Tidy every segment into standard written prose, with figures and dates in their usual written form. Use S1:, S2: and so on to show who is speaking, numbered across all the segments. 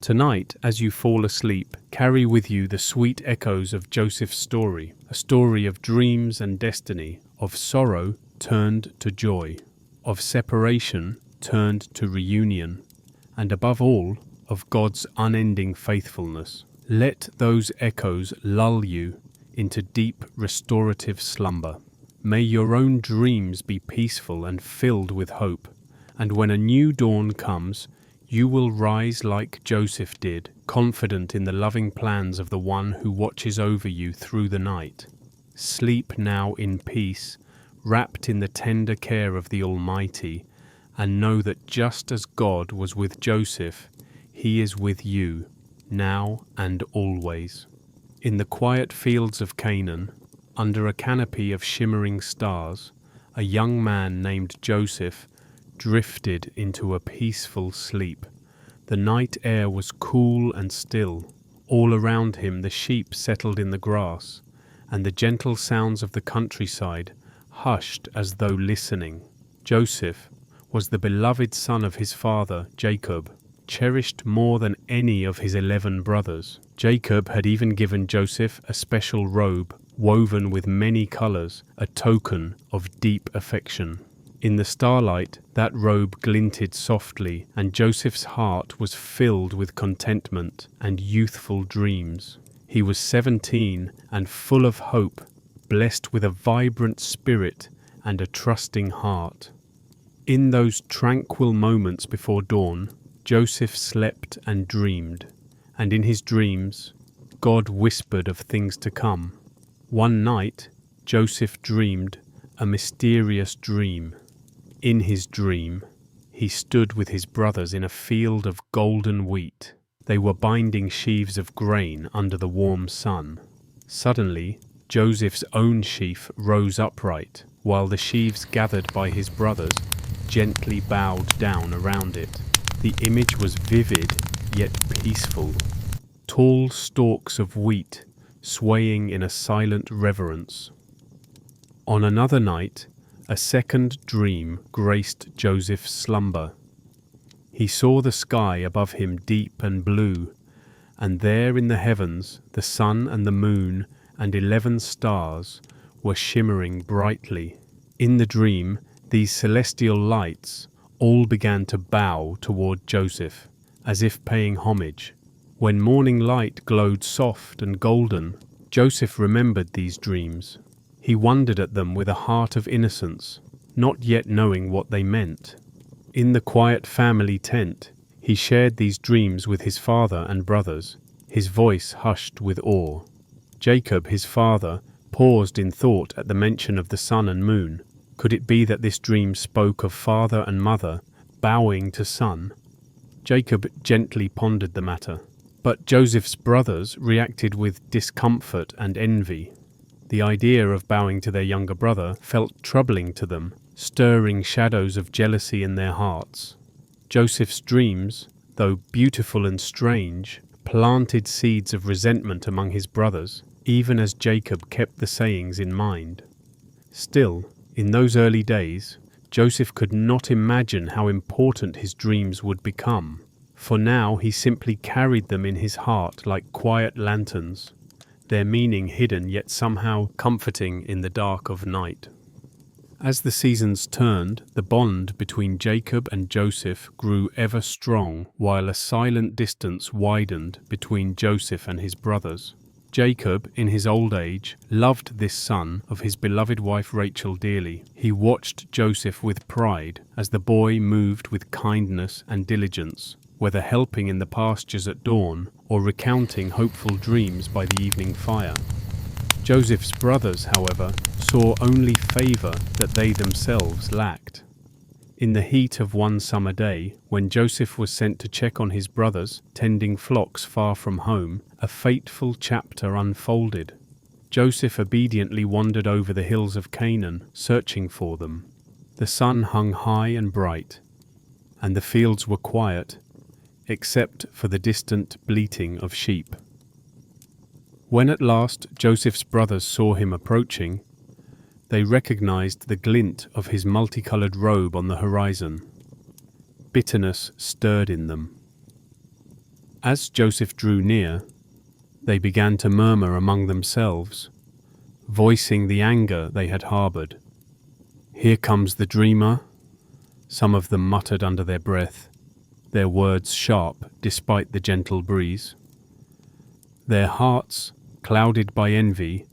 S1: Tonight, as you fall asleep, carry with you the sweet echoes of Joseph's story, a story of dreams and destiny, of sorrow turned to joy, of separation turned to reunion, and above all, of God's unending faithfulness. Let those echoes lull you into deep restorative slumber. May your own dreams be peaceful and filled with hope, and when a new dawn comes, you will rise like Joseph did, confident in the loving plans of the one who watches over you through the night. Sleep now in peace, wrapped in the tender care of the Almighty, and know that just as God was with Joseph, He is with you, now and always. In the quiet fields of Canaan, under a canopy of shimmering stars, a young man named Joseph drifted into a peaceful sleep. The night air was cool and still. All around him the sheep settled in the grass, and the gentle sounds of the countryside hushed as though listening. Joseph was the beloved son of his father, Jacob, cherished more than any of his 11 brothers. Jacob had even given Joseph a special robe woven with many colors, a token of deep affection. In the starlight, that robe glinted softly, and Joseph's heart was filled with contentment and youthful dreams. He was 17 and full of hope, blessed with a vibrant spirit and a trusting heart. In those tranquil moments before dawn, Joseph slept and dreamed, and in his dreams, God whispered of things to come. One night, Joseph dreamed a mysterious dream. In his dream, he stood with his brothers in a field of golden wheat. They were binding sheaves of grain under the warm sun. Suddenly, Joseph's own sheaf rose upright, while the sheaves gathered by his brothers gently bowed down around it. The image was vivid, yet peaceful. Tall stalks of wheat swaying in a silent reverence. On another night, a second dream graced Joseph's slumber. He saw the sky above him deep and blue, and there in the heavens the sun and the moon and 11 stars were shimmering brightly. In the dream, these celestial lights all began to bow toward Joseph, as if paying homage. When morning light glowed soft and golden, Joseph remembered these dreams. He wondered at them with a heart of innocence, not yet knowing what they meant. In the quiet family tent, he shared these dreams with his father and brothers, his voice hushed with awe. Jacob, his father, paused in thought at the mention of the sun and moon. Could it be that this dream spoke of father and mother bowing to son? Jacob gently pondered the matter, but Joseph's brothers reacted with discomfort and envy. The idea of bowing to their younger brother felt troubling to them, stirring shadows of jealousy in their hearts. Joseph's dreams, though beautiful and strange, planted seeds of resentment among his brothers, even as Jacob kept the sayings in mind. Still, in those early days, Joseph could not imagine how important his dreams would become, for now he simply carried them in his heart like quiet lanterns, their meaning hidden yet somehow comforting in the dark of night. As the seasons turned, the bond between Jacob and Joseph grew ever strong, while a silent distance widened between Joseph and his brothers. Jacob, in his old age, loved this son of his beloved wife Rachel dearly. He watched Joseph with pride as the boy moved with kindness and diligence, whether helping in the pastures at dawn or recounting hopeful dreams by the evening fire. Joseph's brothers, however, saw only favor that they themselves lacked. In the heat of one summer day, when Joseph was sent to check on his brothers, tending flocks far from home, a fateful chapter unfolded. Joseph obediently wandered over the hills of Canaan, searching for them. The sun hung high and bright, and the fields were quiet, except for the distant bleating of sheep. When at last Joseph's brothers saw him approaching, they recognized the glint of his multicolored robe on the horizon. Bitterness stirred in them. As Joseph drew near, they began to murmur among themselves, voicing the anger they had harbored. "Here comes the dreamer," some of them muttered under their breath, their words sharp despite the gentle breeze. Their hearts, clouded by envy,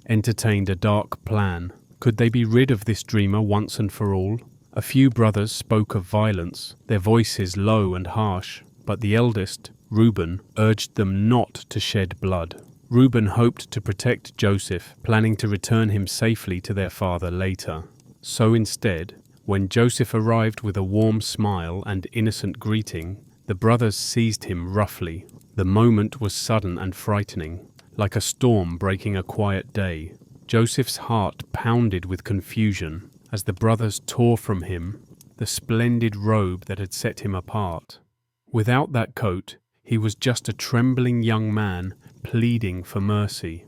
S1: entertained a dark plan. Could they be rid of this dreamer once and for all? A few brothers spoke of violence, their voices low and harsh, but the eldest, Reuben, urged them not to shed blood. Reuben hoped to protect Joseph, planning to return him safely to their father later. So instead, when Joseph arrived with a warm smile and innocent greeting, the brothers seized him roughly. The moment was sudden and frightening, like a storm breaking a quiet day. Joseph's heart pounded with confusion as the brothers tore from him the splendid robe that had set him apart. Without that coat, he was just a trembling young man pleading for mercy.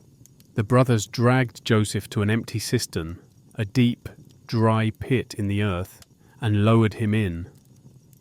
S1: The brothers dragged Joseph to an empty cistern, a deep, dry pit in the earth, and lowered him in.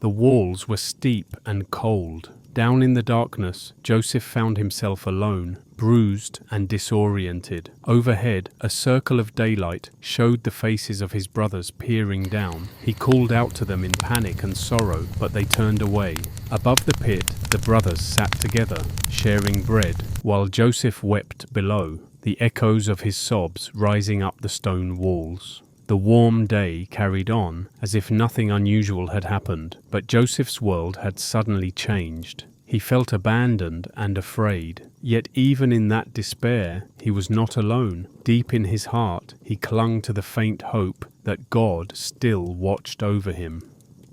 S1: The walls were steep and cold. Down in the darkness, Joseph found himself alone, bruised and disoriented. Overhead, a circle of daylight showed the faces of his brothers peering down. He called out to them in panic and sorrow, but they turned away. Above the pit, the brothers sat together, sharing bread, while Joseph wept below, the echoes of his sobs rising up the stone walls. The warm day carried on as if nothing unusual had happened, but Joseph's world had suddenly changed. He felt abandoned and afraid. Yet even in that despair, he was not alone. Deep in his heart, he clung to the faint hope that God still watched over him.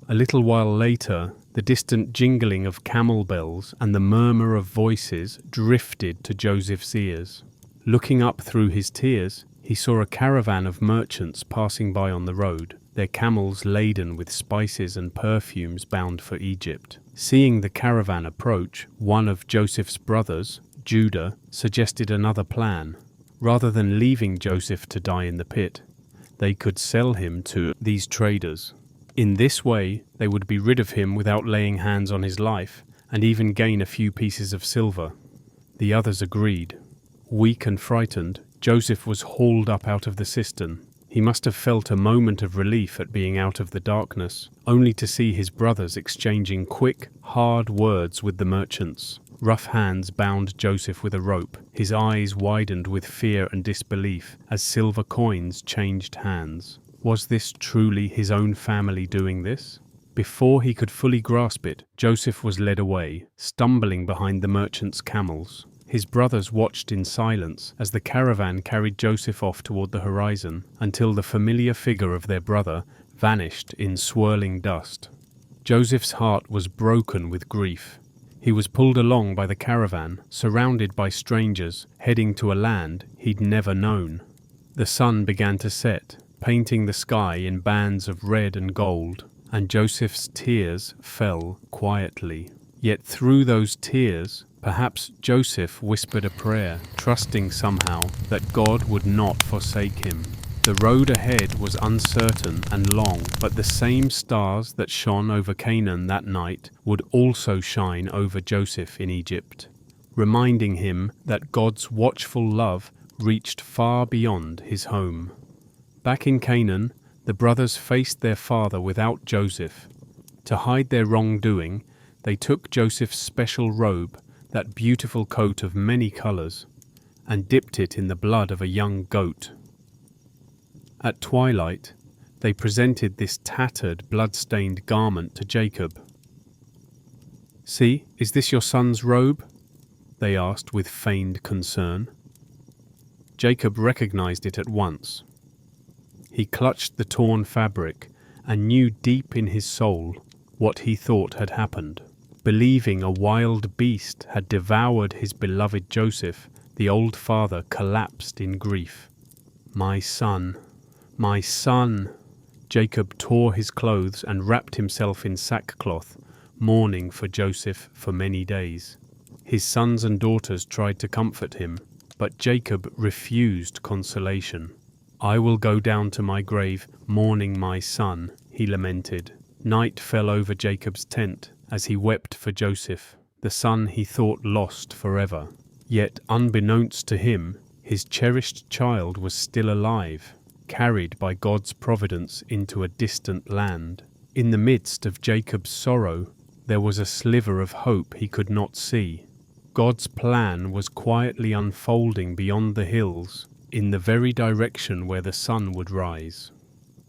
S1: A little while later, the distant jingling of camel bells and the murmur of voices drifted to Joseph's ears. Looking up through his tears, he saw a caravan of merchants passing by on the road, their camels laden with spices and perfumes bound for Egypt. Seeing the caravan approach, one of Joseph's brothers, Judah, suggested another plan. Rather than leaving Joseph to die in the pit, they could sell him to these traders. In this way, they would be rid of him without laying hands on his life, and even gain a few pieces of silver. The others agreed. Weak and frightened, Joseph was hauled up out of the cistern. He must have felt a moment of relief at being out of the darkness, only to see his brothers exchanging quick, hard words with the merchants. Rough hands bound Joseph with a rope. His eyes widened with fear and disbelief as silver coins changed hands. Was this truly his own family doing this? Before he could fully grasp it, Joseph was led away, stumbling behind the merchants' camels. His brothers watched in silence as the caravan carried Joseph off toward the horizon until the familiar figure of their brother vanished in swirling dust. Joseph's heart was broken with grief. He was pulled along by the caravan, surrounded by strangers, heading to a land he'd never known. The sun began to set, painting the sky in bands of red and gold, and Joseph's tears fell quietly. Yet through those tears, perhaps Joseph whispered a prayer, trusting somehow that God would not forsake him. The road ahead was uncertain and long, but the same stars that shone over Canaan that night would also shine over Joseph in Egypt, reminding him that God's watchful love reached far beyond his home. Back in Canaan, the brothers faced their father without Joseph. To hide their wrongdoing, they took Joseph's special robe, that beautiful coat of many colors, and dipped it in the blood of a young goat. At twilight, they presented this tattered, blood-stained garment to Jacob. "See, is this your son's robe?" they asked with feigned concern. Jacob recognized it at once. He clutched the torn fabric and knew deep in his soul what he thought had happened. Believing a wild beast had devoured his beloved Joseph, the old father collapsed in grief. "My son, my son!" Jacob tore his clothes and wrapped himself in sackcloth, mourning for Joseph for many days. His sons and daughters tried to comfort him, but Jacob refused consolation. "I will go down to my grave mourning my son," he lamented. Night fell over Jacob's tent as he wept for Joseph. the son he thought lost forever. Yet, unbeknownst to him, his cherished child was still alive, carried by God's providence into a distant land. In the midst of Jacob's sorrow, there was a sliver of hope he could not see. God's plan was quietly unfolding beyond the hills, in the very direction where the sun would rise.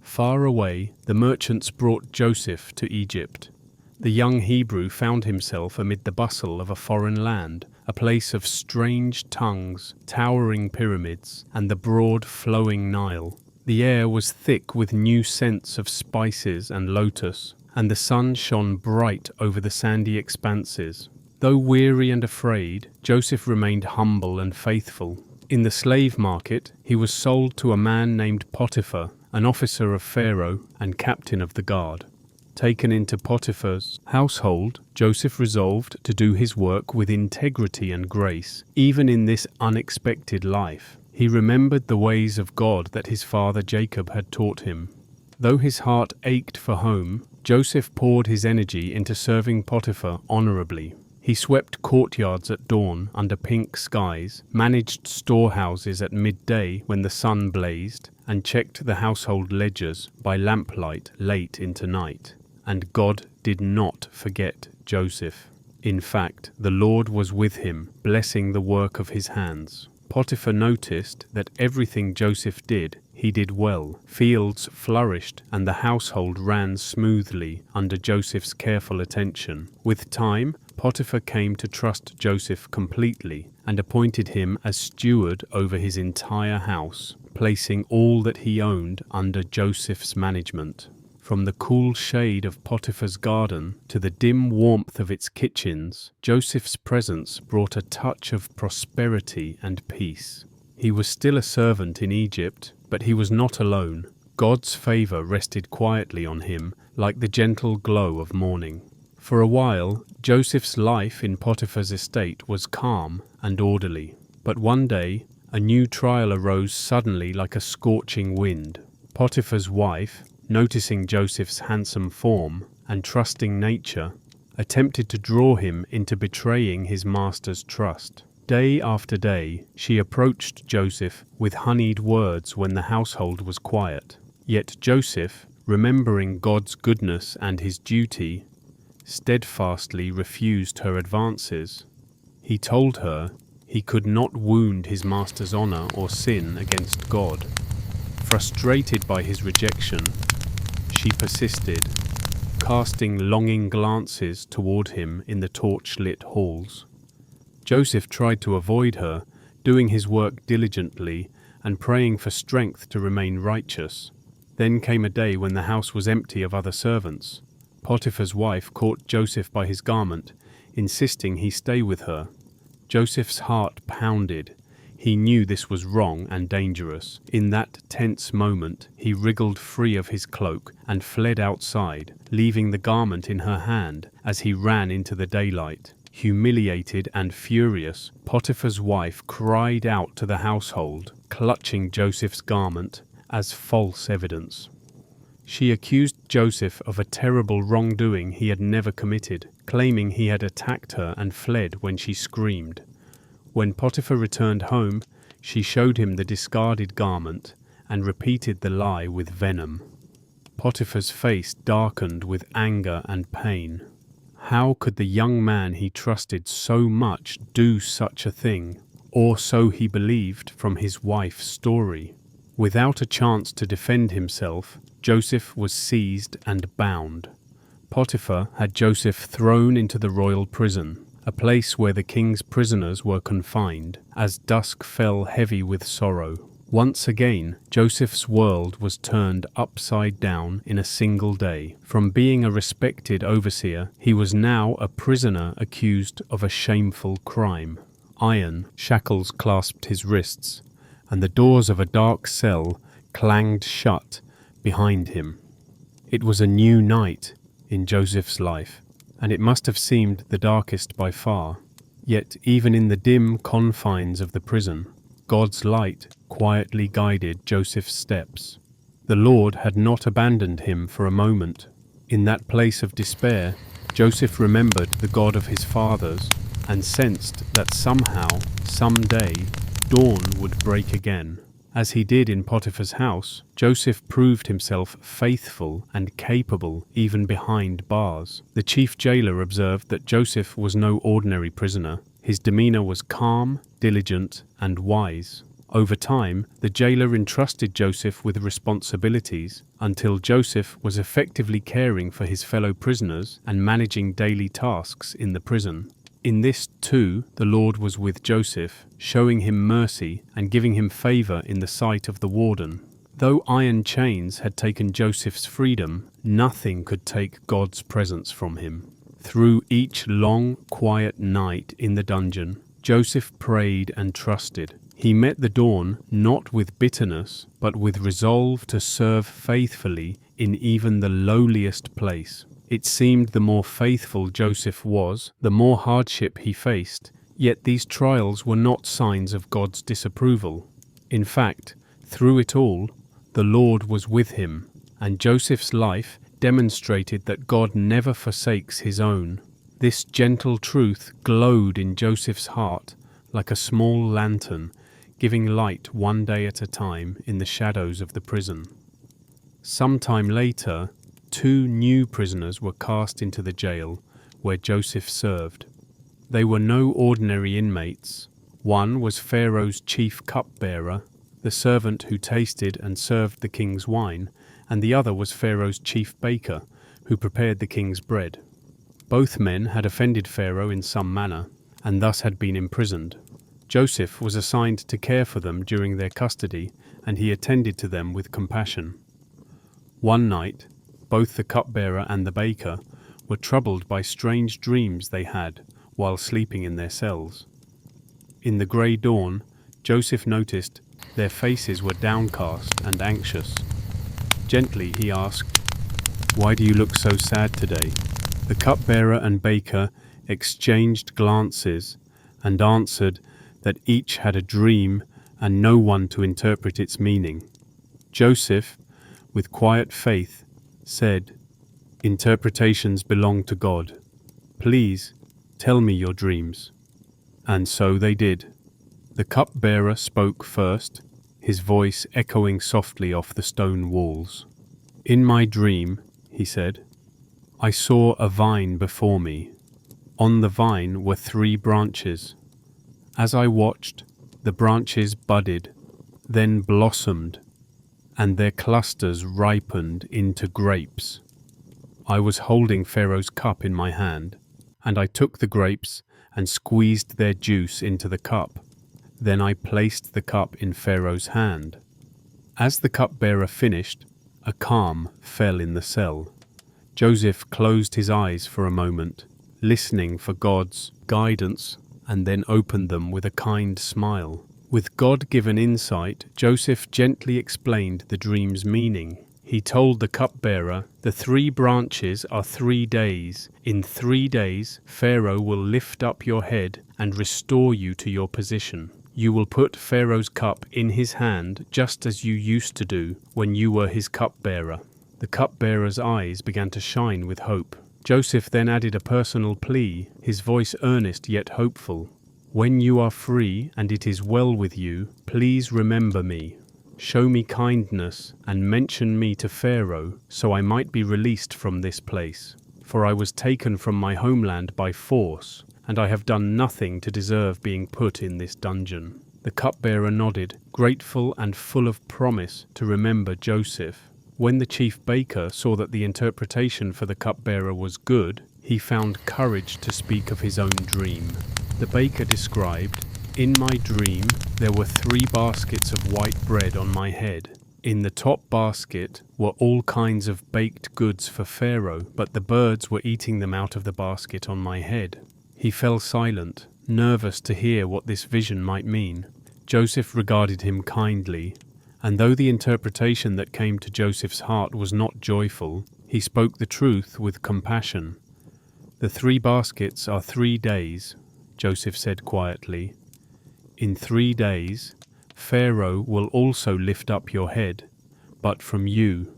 S1: Far away, the merchants brought Joseph to Egypt. The young Hebrew found himself amid the bustle of a foreign land, a place of strange tongues, towering pyramids, and the broad flowing Nile. The air was thick with new scents of spices and lotus, and the sun shone bright over the sandy expanses. Though weary and afraid, Joseph remained humble and faithful. In the slave market, he was sold to a man named Potiphar, an officer of Pharaoh and captain of the guard. Taken into Potiphar's household, Joseph resolved to do his work with integrity and grace, even in this unexpected life. He remembered the ways of God that his father Jacob had taught him. Though his heart ached for home, Joseph poured his energy into serving Potiphar honorably. He swept courtyards at dawn under pink skies, managed storehouses at midday when the sun blazed, and checked the household ledgers by lamplight late into night. And God did not forget Joseph. In fact, the Lord was with him, blessing the work of his hands. Potiphar noticed that everything Joseph did, he did well. Fields flourished and the household ran smoothly under Joseph's careful attention. With time, Potiphar came to trust Joseph completely and appointed him as steward over his entire house, placing all that he owned under Joseph's management. From the cool shade of Potiphar's garden to the dim warmth of its kitchens, Joseph's presence brought a touch of prosperity and peace. He was still a servant in Egypt, but he was not alone. God's favor rested quietly on him like the gentle glow of morning. For a while, Joseph's life in Potiphar's estate was calm and orderly. But one day, a new trial arose suddenly like a scorching wind. Potiphar's wife, noticing Joseph's handsome form and trusting nature, attempted to draw him into betraying his master's trust. Day after day, she approached Joseph with honeyed words when the household was quiet. Yet Joseph, remembering God's goodness and his duty, steadfastly refused her advances. He told her he could not wound his master's honor or sin against God. Frustrated by his rejection, she persisted, casting longing glances toward him in the torch-lit halls. Joseph tried to avoid her, doing his work diligently and praying for strength to remain righteous. Then came a day when the house was empty of other servants. Potiphar's wife caught Joseph by his garment, insisting he stay with her. Joseph's heart pounded. He knew this was wrong and dangerous. In that tense moment, he wriggled free of his cloak and fled outside, leaving the garment in her hand as he ran into the daylight. Humiliated and furious, Potiphar's wife cried out to the household, clutching Joseph's garment as false evidence. She accused Joseph of a terrible wrongdoing he had never committed, claiming he had attacked her and fled when she screamed. When Potiphar returned home, she showed him the discarded garment and repeated the lie with venom. Potiphar's face darkened with anger and pain. How could the young man he trusted so much do such a thing? Or so he believed from his wife's story. Without a chance to defend himself, Joseph was seized and bound. Potiphar had Joseph thrown into the royal prison, a place where the king's prisoners were confined, as dusk fell heavy with sorrow. Once again, Joseph's world was turned upside down in a single day. From being a respected overseer, he was now a prisoner accused of a shameful crime. Iron shackles clasped his wrists, and the doors of a dark cell clanged shut behind him. It was a new night in Joseph's life, and it must have seemed the darkest by far. Yet even in the dim confines of the prison, God's light quietly guided Joseph's steps. The Lord had not abandoned him for a moment. In that place of despair, Joseph remembered the God of his fathers and sensed that somehow, someday, dawn would break again. As he did in Potiphar's house, Joseph proved himself faithful and capable even behind bars. The chief jailer observed that Joseph was no ordinary prisoner. His demeanor was calm, diligent, and wise. Over time, the jailer entrusted Joseph with responsibilities until Joseph was effectively caring for his fellow prisoners and managing daily tasks in the prison. In this, too, the Lord was with Joseph, showing him mercy and giving him favor in the sight of the warden. Though iron chains had taken Joseph's freedom, nothing could take God's presence from him. Through each long, quiet night in the dungeon, Joseph prayed and trusted. He met the dawn not with bitterness, but with resolve to serve faithfully in even the lowliest place. It seemed the more faithful Joseph was, the more hardship he faced, yet these trials were not signs of God's disapproval. In fact, through it all, the Lord was with him, and Joseph's life demonstrated that God never forsakes his own. This gentle truth glowed in Joseph's heart like a small lantern, giving light one day at a time in the shadows of the prison. Sometime later, 2 new prisoners were cast into the jail where Joseph served. They were no ordinary inmates. One was Pharaoh's chief cupbearer, the servant who tasted and served the king's wine, and the other was Pharaoh's chief baker, who prepared the king's bread. Both men had offended Pharaoh in some manner, and thus had been imprisoned. Joseph was assigned to care for them during their custody, and he attended to them with compassion. One night, both the cupbearer and the baker were troubled by strange dreams they had while sleeping in their cells. In the grey dawn, Joseph noticed their faces were downcast and anxious. Gently he asked, "Why do you look so sad today?" The cupbearer and baker exchanged glances and answered that each had a dream and no one to interpret its meaning. Joseph, with quiet faith, said, "Interpretations belong to God. Please, tell me your dreams." And so they did. The cupbearer spoke first, his voice echoing softly off the stone walls. "In my dream," he said, "I saw a vine before me. On the vine were 3 branches. As I watched, the branches budded, then blossomed, and their clusters ripened into grapes. I was holding Pharaoh's cup in my hand, and I took the grapes and squeezed their juice into the cup. Then I placed the cup in Pharaoh's hand." As the cupbearer finished, a calm fell in the cell. Joseph closed his eyes for a moment, listening for God's guidance, and then opened them with a kind smile. With God-given insight, Joseph gently explained the dream's meaning. He told the cupbearer, "The 3 branches are 3 days. In 3 days, Pharaoh will lift up your head and restore you to your position. You will put Pharaoh's cup in his hand just as you used to do when you were his cupbearer." The cupbearer's eyes began to shine with hope. Joseph then added a personal plea, his voice earnest yet hopeful. "When you are free and it is well with you, please remember me. Show me kindness and mention me to Pharaoh, so I might be released from this place. For I was taken from my homeland by force, and I have done nothing to deserve being put in this dungeon." The cupbearer nodded, grateful and full of promise to remember Joseph. When the chief baker saw that the interpretation for the cupbearer was good, he found courage to speak of his own dream. The baker described, "In my dream, there were 3 baskets of white bread on my head. In the top basket were all kinds of baked goods for Pharaoh, but the birds were eating them out of the basket on my head." He fell silent, nervous to hear what this vision might mean. Joseph regarded him kindly, and though the interpretation that came to Joseph's heart was not joyful, he spoke the truth with compassion. "The 3 baskets are 3 days," Joseph said quietly. "In 3 days, Pharaoh will also lift up your head, but from you,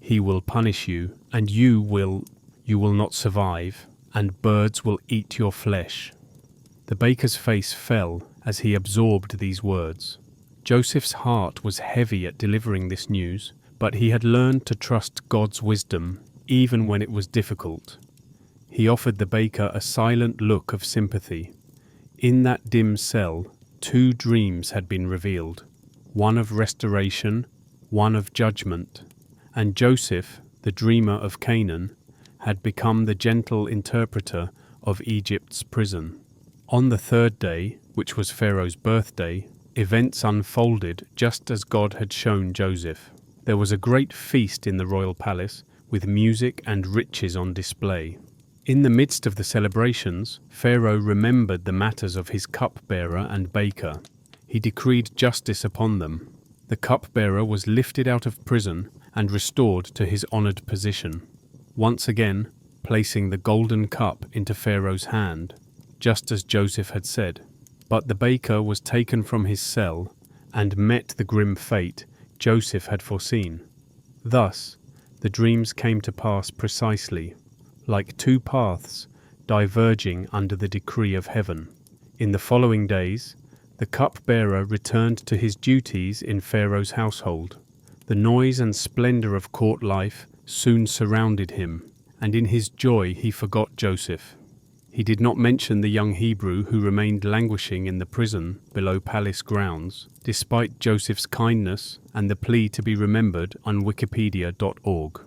S1: he will punish you, and you will not survive. and birds will eat your flesh." The baker's face fell as he absorbed these words. Joseph's heart was heavy at delivering this news, but he had learned to trust God's wisdom even when it was difficult. He offered the baker a silent look of sympathy. In that dim cell, 2 dreams had been revealed, one of restoration, one of judgment, and Joseph, the dreamer of Canaan, had become the gentle interpreter of Egypt's prison. On the 3rd day, which was Pharaoh's birthday, events unfolded just as God had shown Joseph. There was a great feast in the royal palace, with music and riches on display. In the midst of the celebrations, Pharaoh remembered the matters of his cupbearer and baker. He decreed justice upon them. The cupbearer was lifted out of prison and restored to his honored position, once again placing the golden cup into Pharaoh's hand, just as Joseph had said. But the baker was taken from his cell and met the grim fate Joseph had foreseen. Thus, the dreams came to pass precisely, like 2 paths diverging under the decree of heaven. In the following days, the cupbearer returned to his duties in Pharaoh's household. The noise and splendor of court life soon surrounded him, and in his joy he forgot Joseph. He did not mention the young Hebrew who remained languishing in the prison below palace grounds, despite Joseph's kindness and the plea to be remembered on wikipedia.org.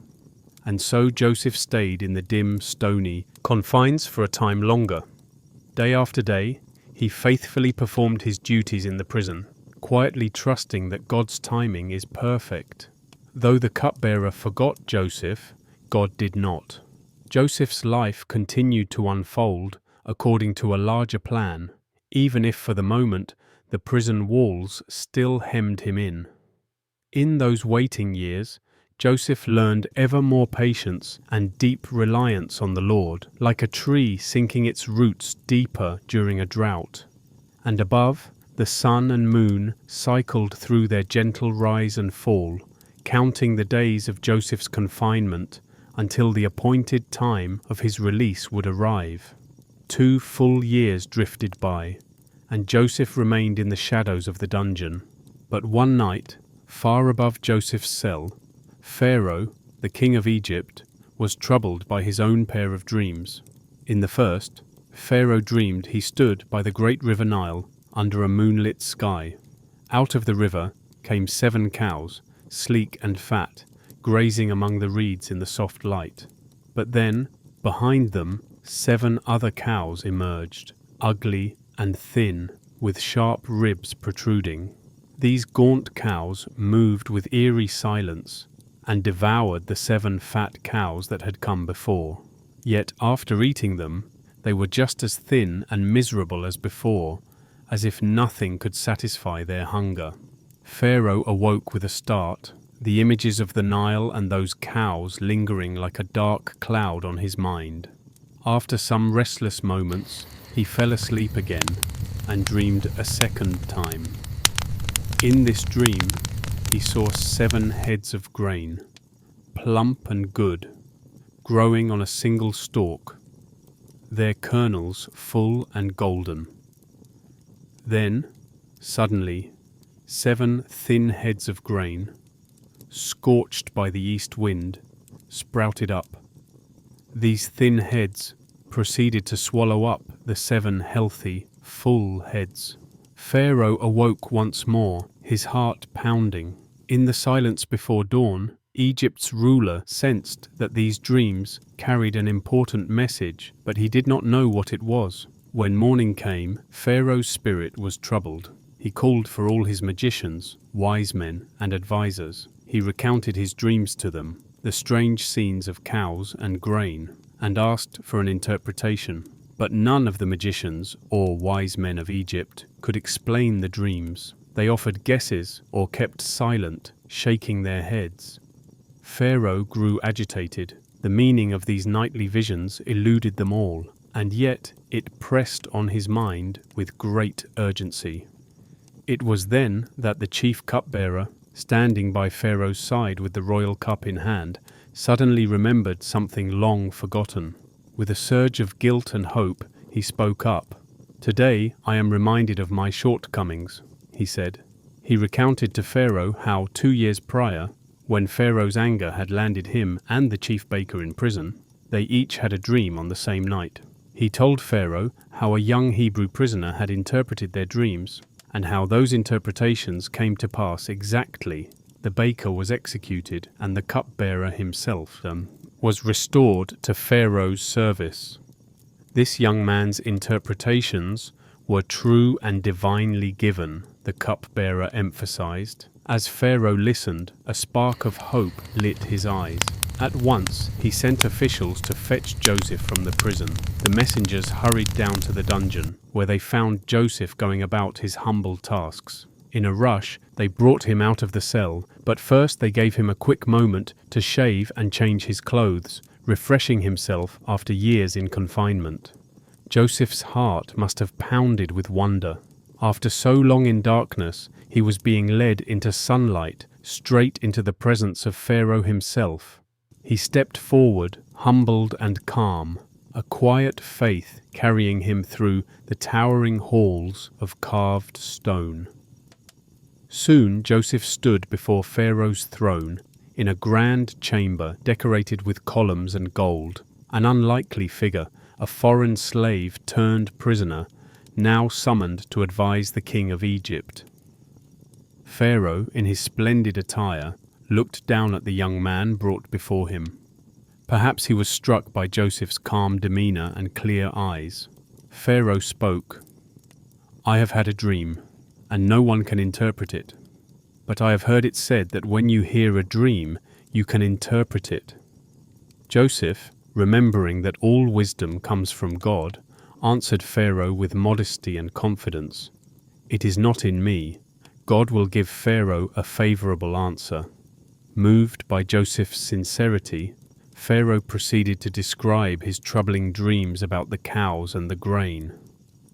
S1: And so Joseph stayed in the dim, stony confines for a time longer. Day after day, he faithfully performed his duties in the prison, quietly trusting that God's timing is perfect. Though the cupbearer forgot Joseph, God did not. Joseph's life continued to unfold according to a larger plan, even if for the moment the prison walls still hemmed him in. In those waiting years, Joseph learned ever more patience and deep reliance on the Lord, like a tree sinking its roots deeper during a drought. And above, the sun and moon cycled through their gentle rise and fall, counting the days of Joseph's confinement until the appointed time of his release would arrive. 2 full years drifted by, and Joseph remained in the shadows of the dungeon. But one night, far above Joseph's cell, Pharaoh, the king of Egypt, was troubled by his own pair of dreams. In the first, Pharaoh dreamed he stood by the great river Nile under a moonlit sky. Out of the river came 7 cows, sleek and fat, grazing among the reeds in the soft light. But then, behind them, 7 other cows emerged, ugly and thin, with sharp ribs protruding. These gaunt cows moved with eerie silence and devoured the 7 fat cows that had come before. Yet after eating them, they were just as thin and miserable as before, as if nothing could satisfy their hunger. Pharaoh awoke with a start, the images of the Nile and those cows lingering like a dark cloud on his mind. After some restless moments, he fell asleep again and dreamed a second time. In this dream, he saw 7 heads of grain, plump and good, growing on a single stalk, their kernels full and golden. Then, suddenly, 7 thin heads of grain, scorched by the east wind, sprouted up. These thin heads proceeded to swallow up the 7 healthy, full heads. Pharaoh awoke once more, his heart pounding. In the silence before dawn, Egypt's ruler sensed that these dreams carried an important message, but he did not know what it was. When morning came, Pharaoh's spirit was troubled. He called for all his magicians, wise men, and advisors. He recounted his dreams to them, the strange scenes of cows and grain, and asked for an interpretation. But none of the magicians or wise men of Egypt could explain the dreams. They offered guesses or kept silent, shaking their heads. Pharaoh grew agitated. The meaning of these nightly visions eluded them all, and yet it pressed on his mind with great urgency. It was then that the chief cupbearer, standing by Pharaoh's side with the royal cup in hand, suddenly remembered something long forgotten. With a surge of guilt and hope, he spoke up. "Today I am reminded of my shortcomings," he said. He recounted to Pharaoh how 2 years prior, when Pharaoh's anger had landed him and the chief baker in prison, they each had a dream on the same night. He told Pharaoh how a young Hebrew prisoner had interpreted their dreams, and how those interpretations came to pass exactly. The baker was executed, and the cupbearer himself was restored to Pharaoh's service. This young man's interpretations were true and divinely given, the cupbearer emphasized. As Pharaoh listened, a spark of hope lit his eyes. At once, he sent officials to fetch Joseph from the prison. The messengers hurried down to the dungeon, where they found Joseph going about his humble tasks. In a rush, they brought him out of the cell, but first they gave him a quick moment to shave and change his clothes, refreshing himself after years in confinement. Joseph's heart must have pounded with wonder. After so long in darkness, he was being led into sunlight, straight into the presence of Pharaoh himself. He stepped forward, humbled and calm, a quiet faith carrying him through the towering halls of carved stone. Soon Joseph stood before Pharaoh's throne in a grand chamber decorated with columns and gold, an unlikely figure, a foreign slave turned prisoner, now summoned to advise the king of Egypt. Pharaoh, in his splendid attire, looked down at the young man brought before him. Perhaps he was struck by Joseph's calm demeanor and clear eyes. Pharaoh spoke. "I have had a dream, and no one can interpret it. But I have heard it said that when you hear a dream, you can interpret it." Joseph, remembering that all wisdom comes from God, answered Pharaoh with modesty and confidence. "It is not in me. God will give Pharaoh a favorable answer." Moved by Joseph's sincerity, Pharaoh proceeded to describe his troubling dreams about the cows and the grain.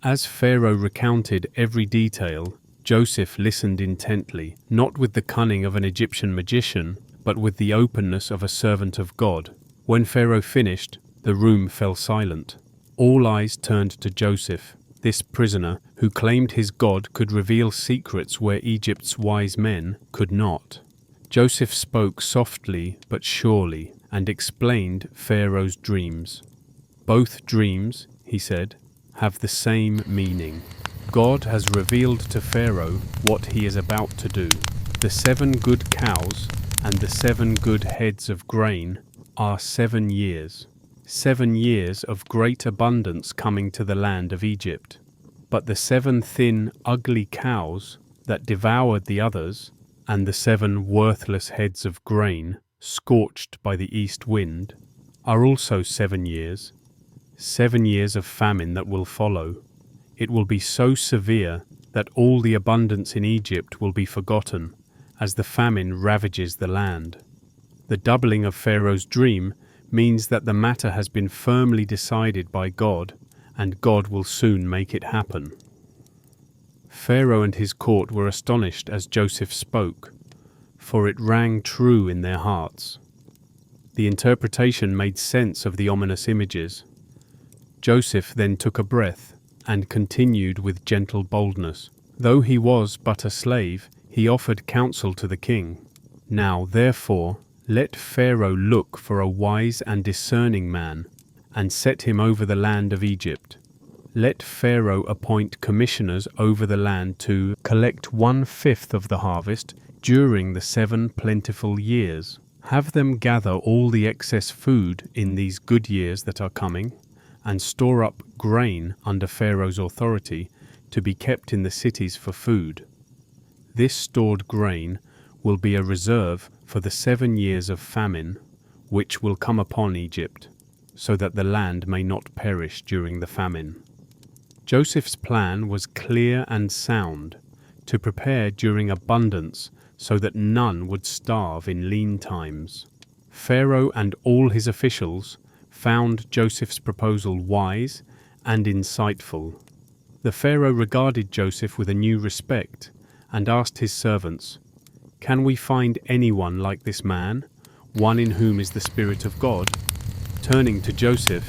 S1: As Pharaoh recounted every detail, Joseph listened intently, not with the cunning of an Egyptian magician, but with the openness of a servant of God. When Pharaoh finished, the room fell silent. All eyes turned to Joseph, this prisoner who claimed his God could reveal secrets where Egypt's wise men could not. Joseph spoke softly but surely and explained Pharaoh's dreams. "Both dreams," he said, "have the same meaning. God has revealed to Pharaoh what he is about to do. The 7 good cows and the 7 good heads of grain are 7 years. 7 years of great abundance coming to the land of Egypt. But the 7 thin, ugly cows that devoured the others, and the 7 worthless heads of grain, scorched by the east wind, are also 7 years. 7 years of famine that will follow. It will be so severe that all the abundance in Egypt will be forgotten, as the famine ravages the land." The doubling of Pharaoh's dream means that the matter has been firmly decided by God, and God will soon make it happen. Pharaoh and his court were astonished as Joseph spoke, for it rang true in their hearts. The interpretation made sense of the ominous images. Joseph then took a breath and continued with gentle boldness. Though he was but a slave, he offered counsel to the king. "Now, therefore, let Pharaoh look for a wise and discerning man, and set him over the land of Egypt. Let Pharaoh appoint commissioners over the land to collect 1/5 of the harvest during the 7 plentiful years. Have them gather all the excess food in these good years that are coming, and store up grain under Pharaoh's authority to be kept in the cities for food. This stored grain will be a reserve for the 7 years of famine which will come upon Egypt, so that the land may not perish during the famine." Joseph's plan was clear and sound, to prepare during abundance so that none would starve in lean times. Pharaoh and all his officials found Joseph's proposal wise and insightful. The Pharaoh regarded Joseph with a new respect and asked his servants, "Can we find anyone like this man, one in whom is the Spirit of God?" Turning to Joseph,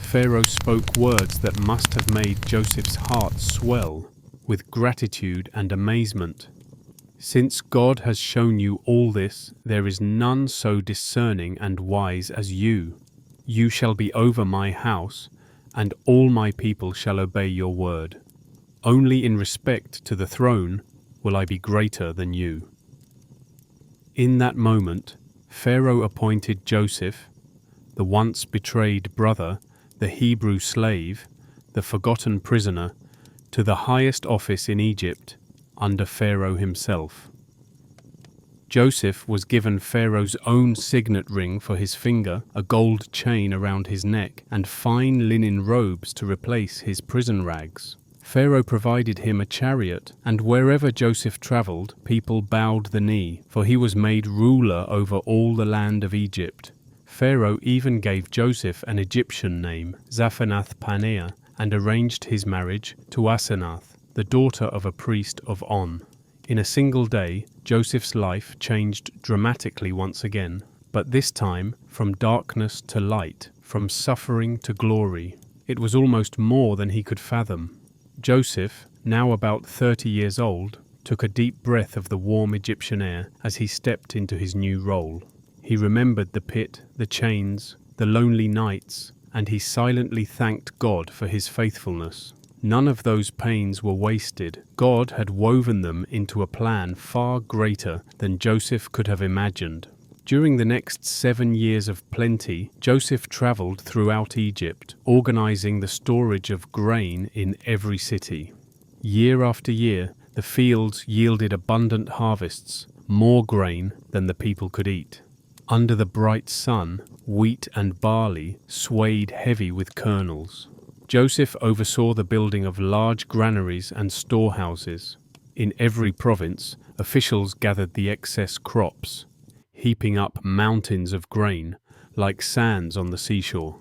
S1: Pharaoh spoke words that must have made Joseph's heart swell with gratitude and amazement. "Since God has shown you all this, there is none so discerning and wise as you. You shall be over my house, and all my people shall obey your word. Only in respect to the throne will I be greater than you." In that moment, Pharaoh appointed Joseph, the once betrayed brother, the Hebrew slave, the forgotten prisoner, to the highest office in Egypt, under Pharaoh himself. Joseph was given Pharaoh's own signet ring for his finger, a gold chain around his neck, and fine linen robes to replace his prison rags. Pharaoh provided him a chariot, and wherever Joseph travelled, people bowed the knee, for he was made ruler over all the land of Egypt. Pharaoh even gave Joseph an Egyptian name, Zaphenath-Paneah, and arranged his marriage to Asenath, the daughter of a priest of On. In a single day, Joseph's life changed dramatically once again, but this time from darkness to light, from suffering to glory. It was almost more than he could fathom. Joseph, now about 30 years old, took a deep breath of the warm Egyptian air as he stepped into his new role. He remembered the pit, the chains, the lonely nights, and he silently thanked God for his faithfulness. None of those pains were wasted. God had woven them into a plan far greater than Joseph could have imagined. During the next 7 years of plenty, Joseph traveled throughout Egypt, organizing the storage of grain in every city. Year after year, the fields yielded abundant harvests, more grain than the people could eat. Under the bright sun, wheat and barley swayed heavy with kernels. Joseph oversaw the building of large granaries and storehouses. In every province, officials gathered the excess crops, heaping up mountains of grain like sands on the seashore.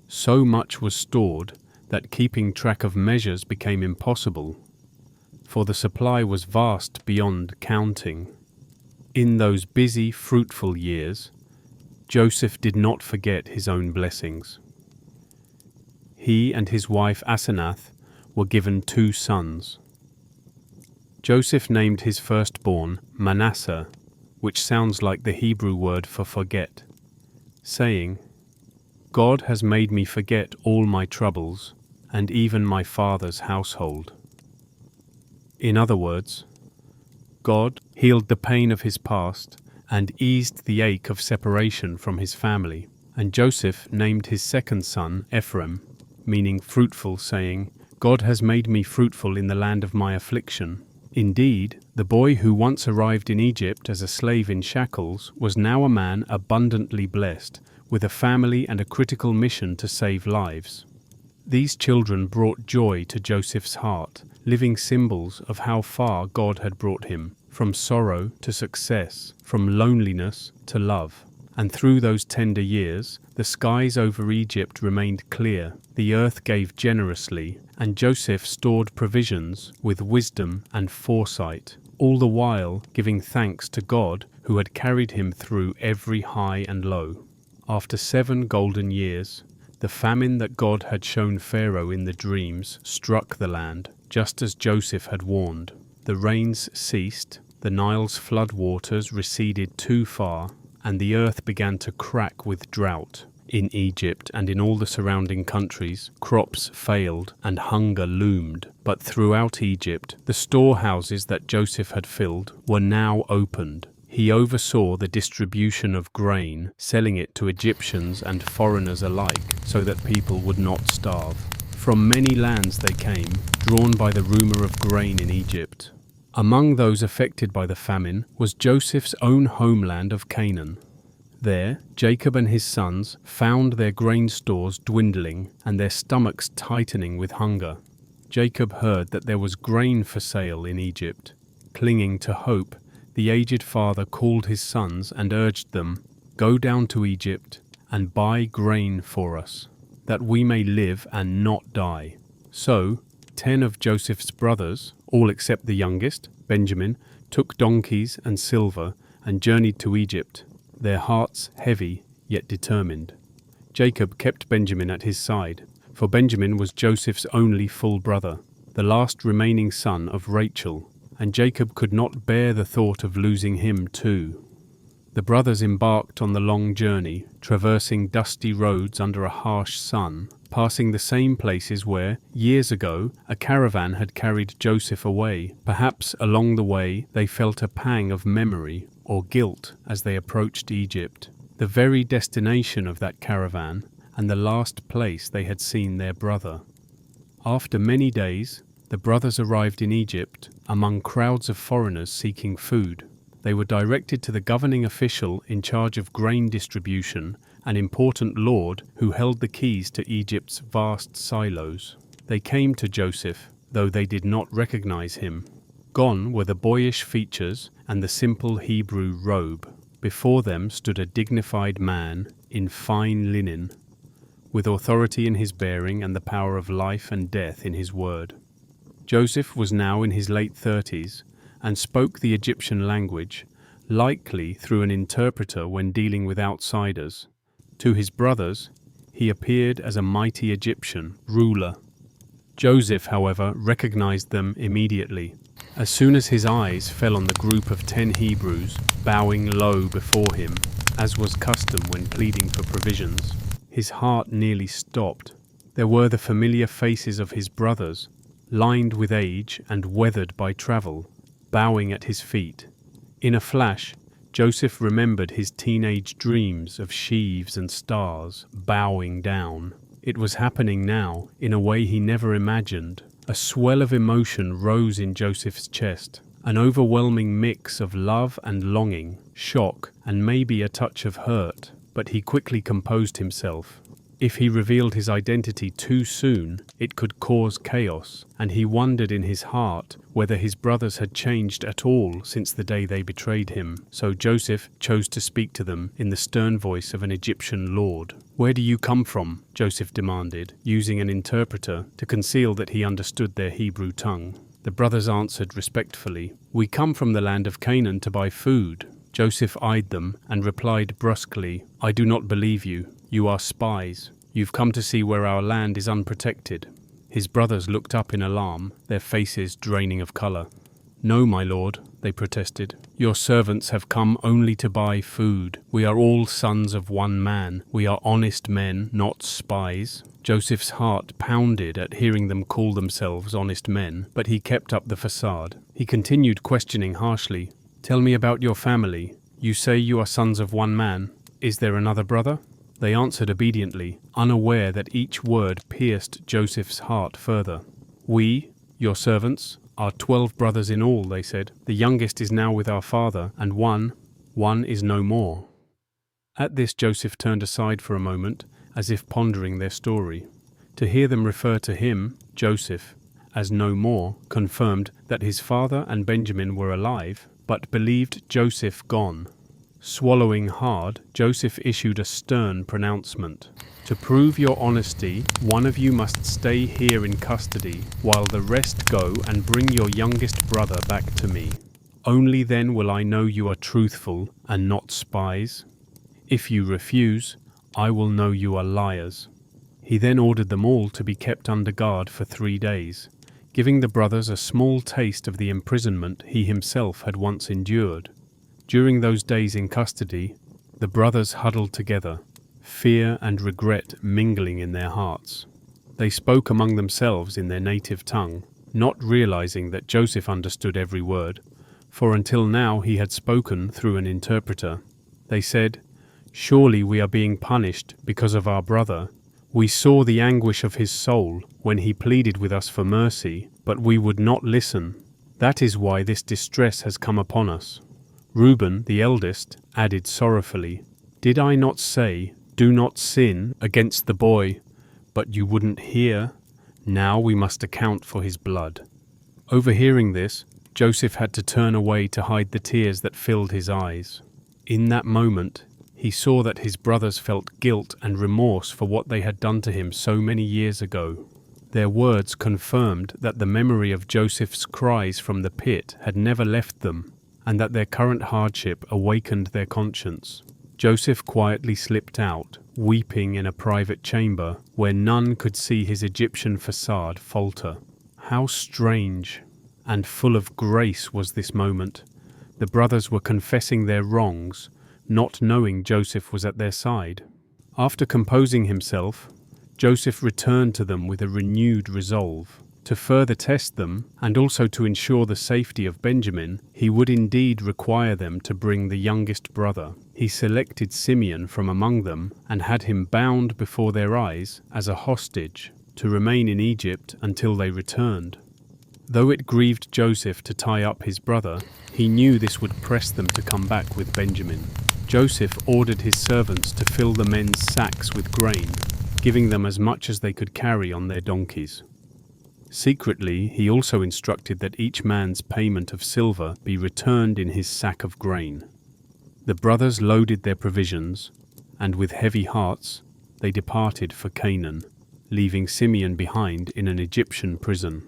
S1: So much was stored that keeping track of measures became impossible, for the supply was vast beyond counting. In those busy, fruitful years, Joseph did not forget his own blessings. He and his wife Asenath were given 2 sons. Joseph named his firstborn Manasseh, which sounds like the Hebrew word for forget, saying, "God has made me forget all my troubles, and even my father's household." In other words, God healed the pain of his past and eased the ache of separation from his family. And Joseph named his second son Ephraim, meaning fruitful, saying, "God has made me fruitful in the land of my affliction." Indeed, the boy who once arrived in Egypt as a slave in shackles was now a man abundantly blessed, with a family and a critical mission to save lives. These children brought joy to Joseph's heart, living symbols of how far God had brought him, from sorrow to success, from loneliness to love. And through those tender years, the skies over Egypt remained clear, the earth gave generously, and Joseph stored provisions with wisdom and foresight, all the while giving thanks to God who had carried him through every high and low. After 7 golden years, the famine that God had shown Pharaoh in the dreams struck the land, just as Joseph had warned. The rains ceased, the Nile's flood waters receded too far, and the earth began to crack with drought. In Egypt and in all the surrounding countries, crops failed and hunger loomed. But throughout Egypt, the storehouses that Joseph had filled were now opened. He oversaw the distribution of grain, selling it to Egyptians and foreigners alike, so that people would not starve. From many lands they came, drawn by the rumor of grain in Egypt. Among those affected by the famine was Joseph's own homeland of Canaan. There, Jacob and his sons found their grain stores dwindling and their stomachs tightening with hunger. Jacob heard that there was grain for sale in Egypt. Clinging to hope, the aged father called his sons and urged them, "Go down to Egypt and buy grain for us, that we may live and not die." So, 10 of Joseph's brothers, all except the youngest, Benjamin, took donkeys and silver and journeyed to Egypt, their hearts heavy yet determined. Jacob kept Benjamin at his side, for Benjamin was Joseph's only full brother, the last remaining son of Rachel, and Jacob could not bear the thought of losing him too. The brothers embarked on the long journey, traversing dusty roads under a harsh sun, passing the same places where, years ago, a caravan had carried Joseph away. Perhaps along the way they felt a pang of memory or guilt as they approached Egypt, the very destination of that caravan and the last place they had seen their brother. After many days, the brothers arrived in Egypt among crowds of foreigners seeking food. They were directed to the governing official in charge of grain distribution, an important lord who held the keys to Egypt's vast silos. They came to Joseph, though they did not recognize him. Gone were the boyish features and the simple Hebrew robe. Before them stood a dignified man in fine linen, with authority in his bearing and the power of life and death in his word. Joseph was now in his late 30s and spoke the Egyptian language, likely through an interpreter when dealing with outsiders. To his brothers, he appeared as a mighty Egyptian ruler. Joseph, however, recognized them immediately. As soon as his eyes fell on the group of 10 Hebrews bowing low before him, as was custom when pleading for provisions, his heart nearly stopped. There were the familiar faces of his brothers, lined with age and weathered by travel, bowing at his feet. In a flash, Joseph remembered his teenage dreams of sheaves and stars bowing down. It was happening now in a way he never imagined. A swell of emotion rose in Joseph's chest, an overwhelming mix of love and longing, shock, and maybe a touch of hurt, but he quickly composed himself. If he revealed his identity too soon, it could cause chaos, and he wondered in his heart whether his brothers had changed at all since the day they betrayed him. So Joseph chose to speak to them in the stern voice of an Egyptian lord. "Where do you come from?" Joseph demanded, using an interpreter to conceal that he understood their Hebrew tongue. The brothers answered respectfully, "We come from the land of Canaan to buy food." Joseph eyed them and replied brusquely, "I do not believe you. You are spies. You've come to see where our land is unprotected." His brothers looked up in alarm, their faces draining of color. "No, my lord," they protested. "Your servants have come only to buy food. We are all sons of one man. We are honest men, not spies." Joseph's heart pounded at hearing them call themselves honest men, but he kept up the facade. He continued questioning harshly. "Tell me about your family. You say you are sons of one man. Is there another brother?" They answered obediently, unaware that each word pierced Joseph's heart further. "We, your servants, are 12 brothers in all," they said. "The youngest is now with our father, and one is no more." At this Joseph turned aside for a moment, as if pondering their story. To hear them refer to him, Joseph, as no more, confirmed that his father and Benjamin were alive, but believed Joseph gone. Swallowing hard, Joseph issued a stern pronouncement. "To prove your honesty, one of you must stay here in custody, while the rest go and bring your youngest brother back to me. Only then will I know you are truthful and not spies. If you refuse, I will know you are liars." He then ordered them all to be kept under guard for 3 days, giving the brothers a small taste of the imprisonment he himself had once endured. During those days in custody, the brothers huddled together, fear and regret mingling in their hearts. They spoke among themselves in their native tongue, not realizing that Joseph understood every word, for until now he had spoken through an interpreter. They said, "Surely we are being punished because of our brother. We saw the anguish of his soul when he pleaded with us for mercy, but we would not listen. That is why this distress has come upon us." Reuben, the eldest, added sorrowfully, "Did I not say, 'Do not sin against the boy,' but you wouldn't hear? Now we must account for his blood." Overhearing this, Joseph had to turn away to hide the tears that filled his eyes. In that moment, he saw that his brothers felt guilt and remorse for what they had done to him so many years ago. Their words confirmed that the memory of Joseph's cries from the pit had never left them, and that their current hardship awakened their conscience. Joseph quietly slipped out, weeping in a private chamber where none could see his Egyptian facade falter. How strange and full of grace was this moment. The brothers were confessing their wrongs, not knowing Joseph was at their side. After composing himself, Joseph returned to them with a renewed resolve. To further test them, and also to ensure the safety of Benjamin, he would indeed require them to bring the youngest brother. He selected Simeon from among them and had him bound before their eyes as a hostage to remain in Egypt until they returned. Though it grieved Joseph to tie up his brother, he knew this would press them to come back with Benjamin. Joseph ordered his servants to fill the men's sacks with grain, giving them as much as they could carry on their donkeys. Secretly, he also instructed that each man's payment of silver be returned in his sack of grain. The brothers loaded their provisions, and with heavy hearts, they departed for Canaan, leaving Simeon behind in an Egyptian prison.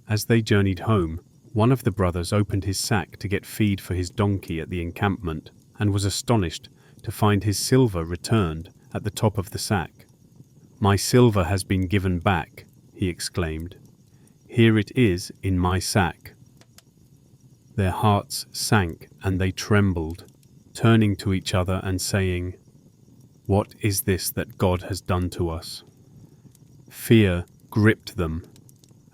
S1: As they journeyed home, one of the brothers opened his sack to get feed for his donkey at the encampment, and was astonished to find his silver returned at the top of the sack. "My silver has been given back," he exclaimed. "Here it is in my sack." Their hearts sank and they trembled, turning to each other and saying, "What is this that God has done to us?" Fear gripped them,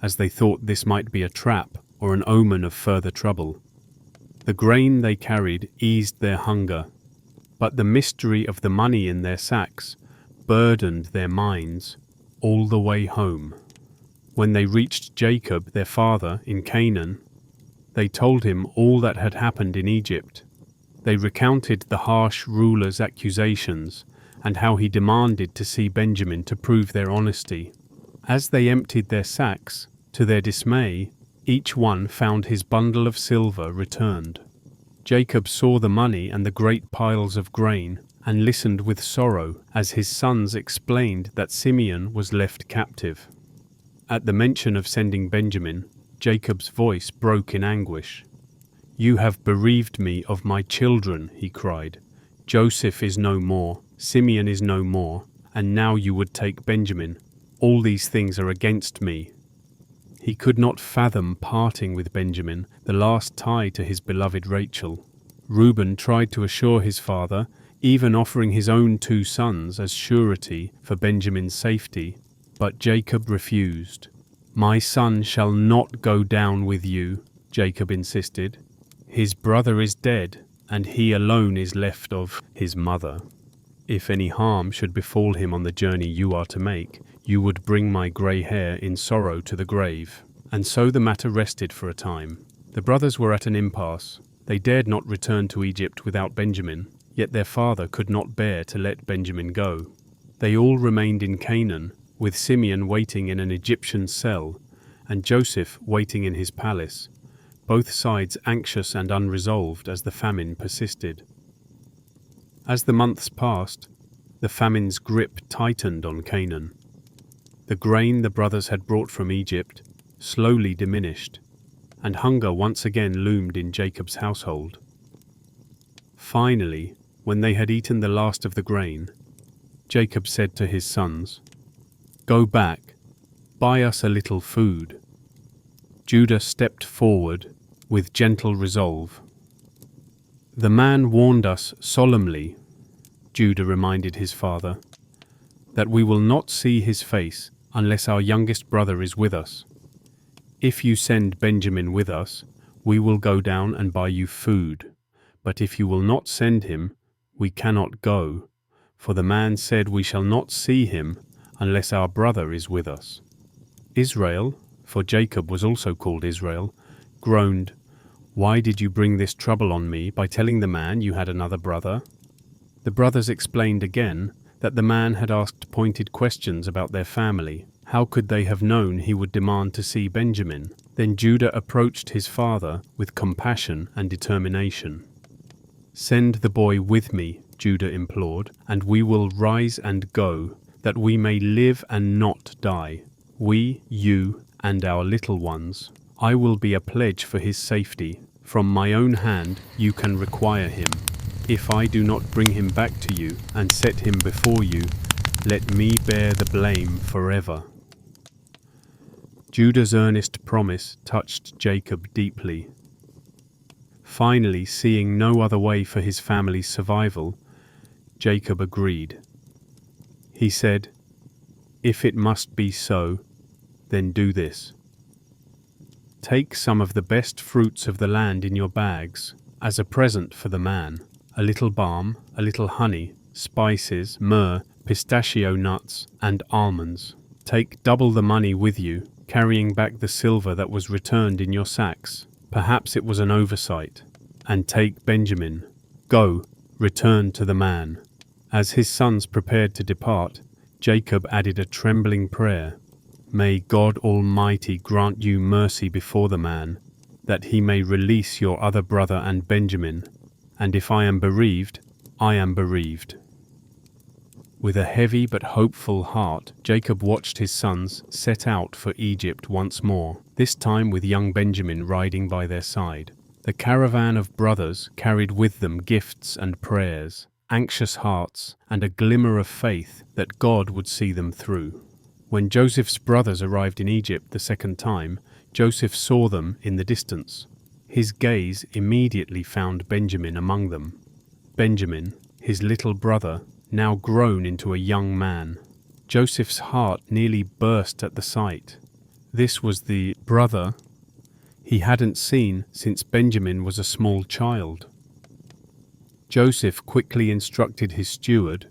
S1: as they thought this might be a trap or an omen of further trouble. The grain they carried eased their hunger, but the mystery of the money in their sacks burdened their minds all the way home. When they reached Jacob, their father, in Canaan, they told him all that had happened in Egypt. They recounted the harsh ruler's accusations and how he demanded to see Benjamin to prove their honesty. As they emptied their sacks, to their dismay, each one found his bundle of silver returned. Jacob saw the money and the great piles of grain and listened with sorrow as his sons explained that Simeon was left captive. At the mention of sending Benjamin, Jacob's voice broke in anguish. "You have bereaved me of my children," he cried. "Joseph is no more, Simeon is no more, and now you would take Benjamin. All these things are against me." He could not fathom parting with Benjamin, the last tie to his beloved Rachel. Reuben tried to assure his father, even offering his own 2 sons as surety for Benjamin's safety, but Jacob refused. "My son shall not go down with you," Jacob insisted. "His brother is dead, and he alone is left of his mother. If any harm should befall him on the journey you are to make, you would bring my grey hair in sorrow to the grave." And so the matter rested for a time. The brothers were at an impasse. They dared not return to Egypt without Benjamin, yet their father could not bear to let Benjamin go. They all remained in Canaan, with Simeon waiting in an Egyptian cell, and Joseph waiting in his palace, both sides anxious and unresolved as the famine persisted. As the months passed, the famine's grip tightened on Canaan. The grain the brothers had brought from Egypt slowly diminished, and hunger once again loomed in Jacob's household. Finally, when they had eaten the last of the grain, Jacob said to his sons, "Go back, buy us a little food." Judah stepped forward with gentle resolve. "The man warned us solemnly," Judah reminded his father, "that we will not see his face unless our youngest brother is with us. If you send Benjamin with us, we will go down and buy you food. But if you will not send him, we cannot go, for the man said we shall not see him unless our brother is with us." Israel, for Jacob was also called Israel, groaned, "Why did you bring this trouble on me by telling the man you had another brother?" The brothers explained again that the man had asked pointed questions about their family. How could they have known he would demand to see Benjamin? Then Judah approached his father with compassion and determination. "Send the boy with me," Judah implored, "and we will rise and go, that we may live and not die. We, you, and our little ones. I will be a pledge for his safety. From my own hand you can require him." If I do not bring him back to you and set him before you, let me bear the blame forever." Judah's earnest promise touched Jacob deeply. Finally, seeing no other way for his family's survival, Jacob agreed. He said, "If it must be so, then do this. Take some of the best fruits of the land in your bags as a present for the man, a little balm, a little honey, spices, myrrh, pistachio nuts, and almonds. Take double the money with you, carrying back the silver that was returned in your sacks. Perhaps it was an oversight. And take Benjamin. Go, return to the man." As his sons prepared to depart, Jacob added a trembling prayer. "May God Almighty grant you mercy before the man, that he may release your other brother and Benjamin. And if I am bereaved, I am bereaved." With a heavy but hopeful heart, Jacob watched his sons set out for Egypt once more, this time with young Benjamin riding by their side. The caravan of brothers carried with them gifts and prayers, anxious hearts, and a glimmer of faith that God would see them through. When Joseph's brothers arrived in Egypt the second time, Joseph saw them in the distance. His gaze immediately found Benjamin among them. Benjamin, his little brother, now grown into a young man. Joseph's heart nearly burst at the sight. This was the brother he hadn't seen since Benjamin was a small child. Joseph quickly instructed his steward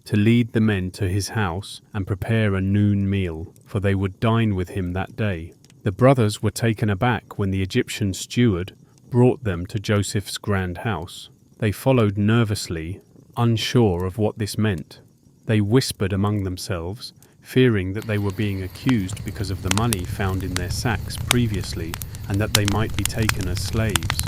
S1: to lead the men to his house and prepare a noon meal, for they would dine with him that day. The brothers were taken aback when the Egyptian steward brought them to Joseph's grand house. They followed nervously, unsure of what this meant. They whispered among themselves, fearing that they were being accused because of the money found in their sacks previously and that they might be taken as slaves.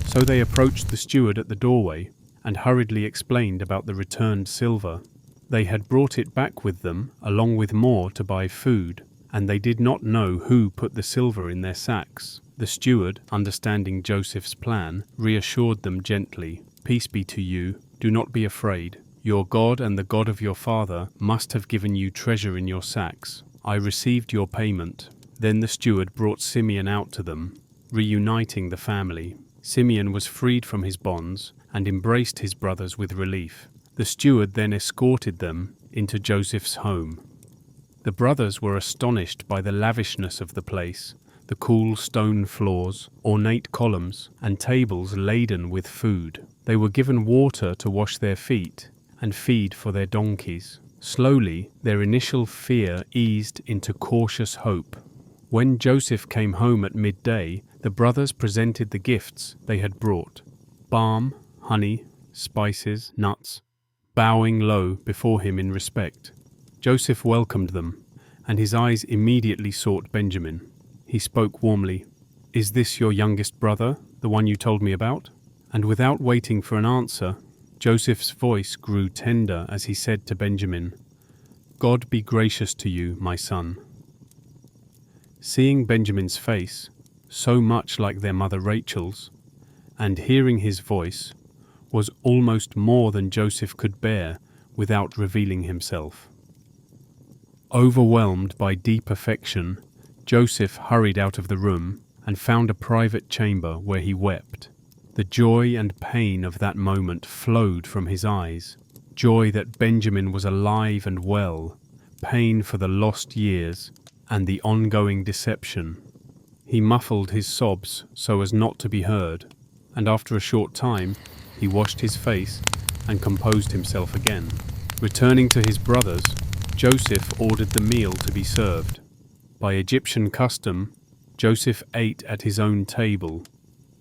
S1: So they approached the steward at the doorway and hurriedly explained about the returned silver. They had brought it back with them, along with more to buy food, and they did not know who put the silver in their sacks. The steward, understanding Joseph's plan, reassured them gently, "Peace be to you, do not be afraid. Your God and the God of your father must have given you treasure in your sacks. I received your payment." Then the steward brought Simeon out to them, reuniting the family. Simeon was freed from his bonds and embraced his brothers with relief. The steward then escorted them into Joseph's home. The brothers were astonished by the lavishness of the place, the cool stone floors, ornate columns, and tables laden with food. They were given water to wash their feet and feed for their donkeys. Slowly, their initial fear eased into cautious hope. When Joseph came home at midday, the brothers presented the gifts they had brought: balm, honey, spices, nuts, bowing low before him in respect. Joseph welcomed them, and his eyes immediately sought Benjamin. He spoke warmly, "Is this your youngest brother, the one you told me about?" And without waiting for an answer, Joseph's voice grew tender as he said to Benjamin, "God be gracious to you, my son." Seeing Benjamin's face, so much like their mother Rachel's, and hearing his voice, was almost more than Joseph could bear without revealing himself. Overwhelmed by deep affection, Joseph hurried out of the room and found a private chamber where he wept. The joy and pain of that moment flowed from his eyes. Joy that Benjamin was alive and well, pain for the lost years, and the ongoing deception. He muffled his sobs so as not to be heard, and after a short time, he washed his face and composed himself again. Returning to his brothers, Joseph ordered the meal to be served. By Egyptian custom, Joseph ate at his own table,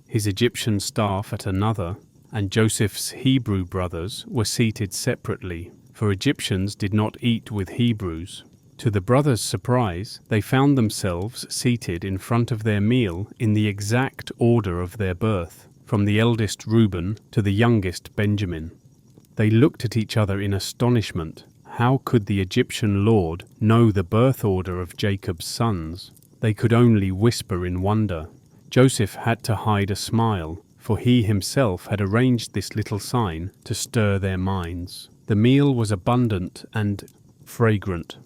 S1: his Egyptian staff at another, and Joseph's Hebrew brothers were seated separately, for Egyptians did not eat with Hebrews. To the brothers' surprise, they found themselves seated in front of their meal in the exact order of their birth, from the eldest Reuben to the youngest Benjamin. They looked at each other in astonishment. How could the Egyptian lord know the birth order of Jacob's sons? They could only whisper in wonder. Joseph had to hide a smile, for he himself had arranged this little sign to stir their minds. The meal was abundant and fragrant.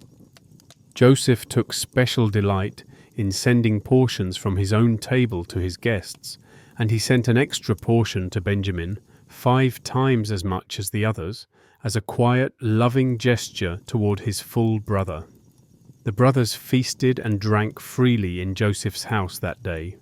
S1: Joseph took special delight in sending portions from his own table to his guests, and he sent an extra portion to Benjamin, 5 times as much as the others, as a quiet, loving gesture toward his full brother. The brothers feasted and drank freely in Joseph's house that day.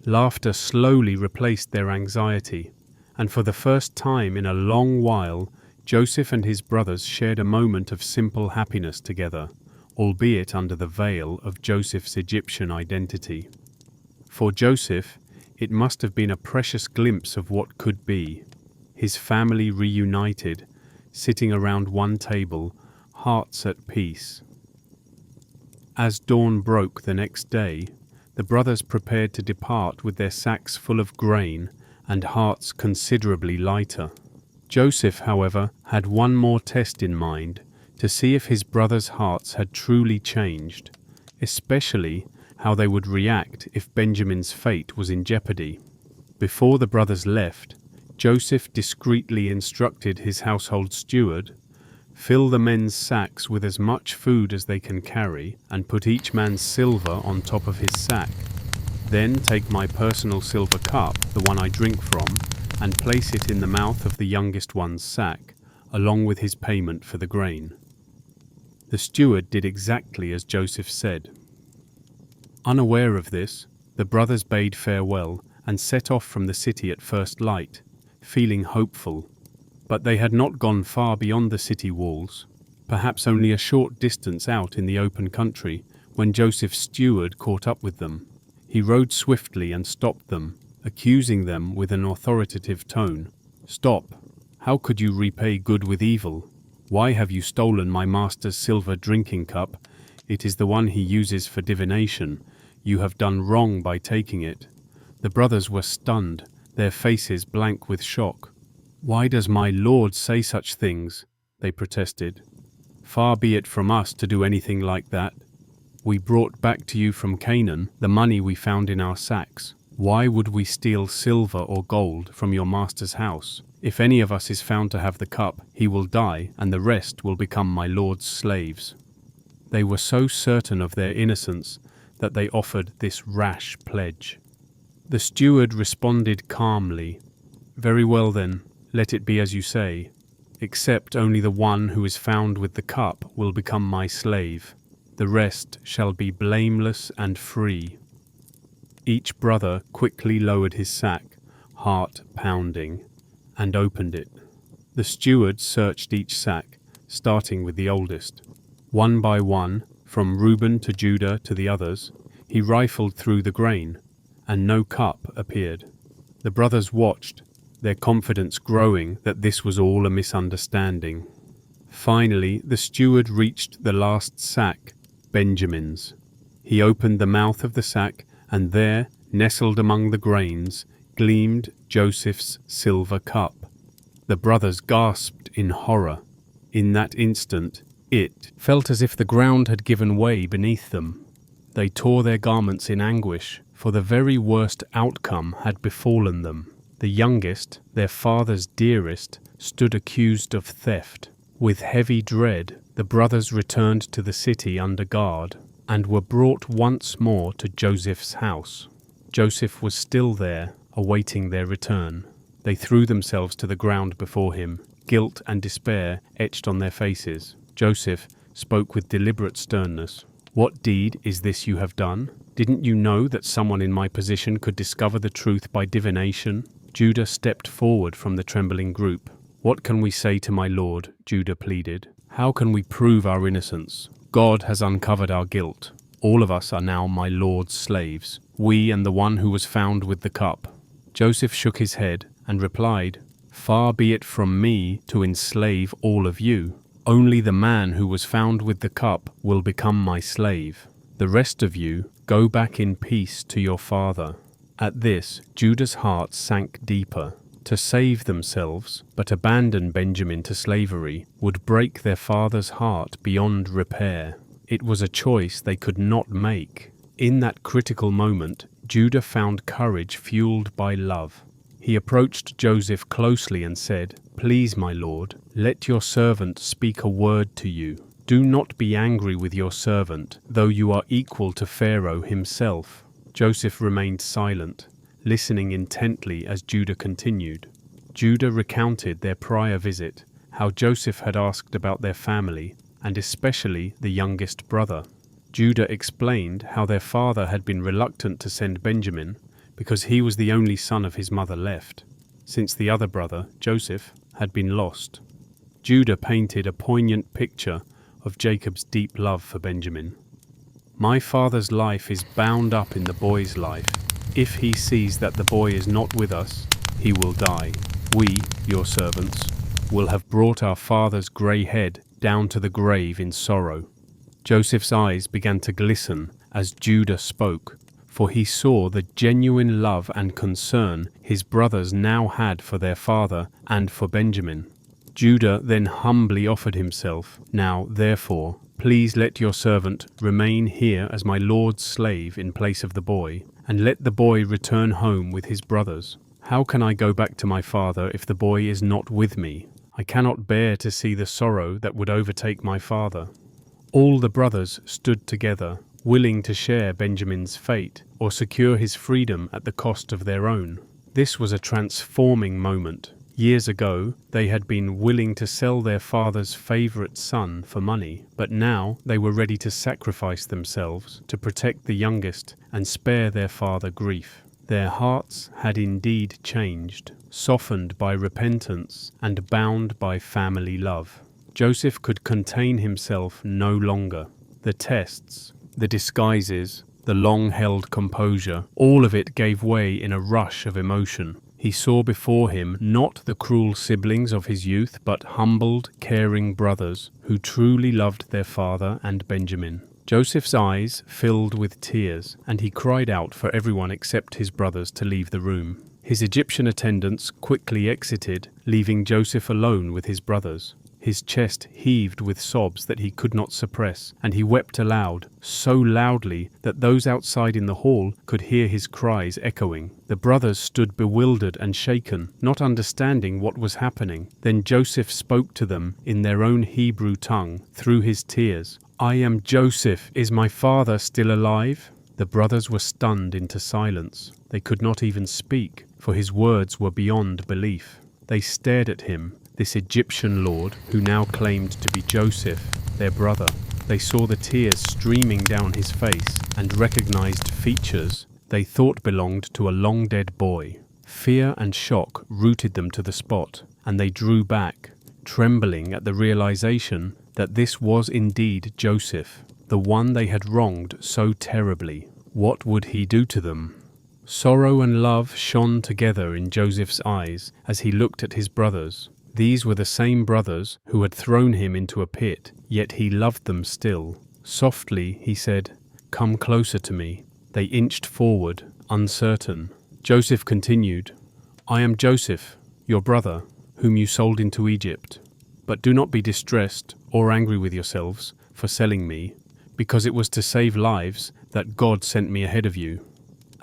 S1: Laughter slowly replaced their anxiety, and for the first time in a long while, Joseph and his brothers shared a moment of simple happiness together, albeit under the veil of Joseph's Egyptian identity. For Joseph, it must have been a precious glimpse of what could be. His family reunited, sitting around one table, hearts at peace. As dawn broke the next day, the brothers prepared to depart with their sacks full of grain and hearts considerably lighter. Joseph, however, had one more test in mind, to see if his brothers' hearts had truly changed, especially how they would react if Benjamin's fate was in jeopardy. Before the brothers left, Joseph discreetly instructed his household steward, "Fill the men's sacks with as much food as they can carry, and put each man's silver on top of his sack. Then take my personal silver cup, the one I drink from, and place it in the mouth of the youngest one's sack, along with his payment for the grain." The steward did exactly as Joseph said. Unaware of this, the brothers bade farewell and set off from the city at first light, feeling hopeful. But they had not gone far beyond the city walls, perhaps only a short distance out in the open country, when Joseph's steward caught up with them. He rode swiftly and stopped them, accusing them with an authoritative tone. "Stop! How could you repay good with evil? Why have you stolen my master's silver drinking cup? It is the one he uses for divination. You have done wrong by taking it." The brothers were stunned, their faces blank with shock. "Why does my lord say such things?" they protested. "Far be it from us to do anything like that. We brought back to you from Canaan the money we found in our sacks. Why would we steal silver or gold from your master's house? If any of us is found to have the cup, he will die, and the rest will become my lord's slaves." They were so certain of their innocence that they offered this rash pledge. The steward responded calmly, "Very well then, let it be as you say, except only the one who is found with the cup will become my slave. The rest shall be blameless and free." Each brother quickly lowered his sack, heart pounding, and opened it. The steward searched each sack, starting with the oldest. One by one, from Reuben to Judah to the others, he rifled through the grain, and no cup appeared. The brothers watched, their confidence growing that this was all a misunderstanding. Finally, the steward reached the last sack, Benjamin's. He opened the mouth of the sack, and there, nestled among the grains, gleamed Joseph's silver cup. The brothers gasped in horror. In that instant, it felt as if the ground had given way beneath them. They tore their garments in anguish, for the very worst outcome had befallen them. The youngest, their father's dearest, stood accused of theft. With heavy dread, the brothers returned to the city under guard, and were brought once more to Joseph's house. Joseph was still there, awaiting their return. They threw themselves to the ground before him, guilt and despair etched on their faces. Joseph spoke with deliberate sternness. "What deed is this you have done? Didn't you know that someone in my position could discover the truth by divination?" Judah stepped forward from the trembling group. "What can we say to my lord?" Judah pleaded. "How can we prove our innocence? God has uncovered our guilt. All of us are now my lord's slaves, we and the one who was found with the cup." Joseph shook his head and replied, "Far be it from me to enslave all of you. Only the man who was found with the cup will become my slave. The rest of you, go back in peace to your father." At this, Judah's heart sank deeper. To save themselves, but abandon Benjamin to slavery, would break their father's heart beyond repair. It was a choice they could not make. In that critical moment, Judah found courage fueled by love. He approached Joseph closely and said, "Please, my lord, let your servant speak a word to you. Do not be angry with your servant, though you are equal to Pharaoh himself." Joseph remained silent, listening intently as Judah continued. Judah recounted their prior visit, how Joseph had asked about their family, and especially the youngest brother. Judah explained how their father had been reluctant to send Benjamin because he was the only son of his mother left, since the other brother, Joseph, had been lost. Judah painted a poignant picture of Jacob's deep love for Benjamin. "My father's life is bound up in the boy's life. If he sees that the boy is not with us, he will die. We, your servants, will have brought our father's grey head down to the grave in sorrow." Joseph's eyes began to glisten as Judah spoke, for he saw the genuine love and concern his brothers now had for their father and for Benjamin. Judah then humbly offered himself, "Now, therefore, please let your servant remain here as my lord's slave in place of the boy, and let the boy return home with his brothers. How can I go back to my father if the boy is not with me? I cannot bear to see the sorrow that would overtake my father." All the brothers stood together, willing to share Benjamin's fate or secure his freedom at the cost of their own. This was a transforming moment. Years ago, they had been willing to sell their father's favorite son for money, but now they were ready to sacrifice themselves to protect the youngest and spare their father grief. Their hearts had indeed changed, softened by repentance and bound by family love. Joseph could contain himself no longer. The tests, the disguises, the long-held composure, all of it gave way in a rush of emotion. He saw before him not the cruel siblings of his youth, but humbled, caring brothers who truly loved their father and Benjamin. Joseph's eyes filled with tears, and he cried out for everyone except his brothers to leave the room. His Egyptian attendants quickly exited, leaving Joseph alone with his brothers. His chest heaved with sobs that he could not suppress, and he wept aloud, so loudly that those outside in the hall could hear his cries echoing. The brothers stood bewildered and shaken, not understanding what was happening. Then Joseph spoke to them in their own Hebrew tongue through his tears. "I am Joseph. Is my father still alive?" The brothers were stunned into silence. They could not even speak, for his words were beyond belief. They stared at him, this Egyptian lord who now claimed to be Joseph, their brother. They saw the tears streaming down his face and recognized features they thought belonged to a long-dead boy. Fear and shock rooted them to the spot, and they drew back, trembling at the realization that this was indeed Joseph, the one they had wronged so terribly. What would he do to them? Sorrow and love shone together in Joseph's eyes as he looked at his brothers. These were the same brothers who had thrown him into a pit, yet he loved them still. Softly he said, "Come closer to me." They inched forward, uncertain. Joseph continued, "I am Joseph, your brother, whom you sold into Egypt. But do not be distressed or angry with yourselves for selling me, because it was to save lives that God sent me ahead of you."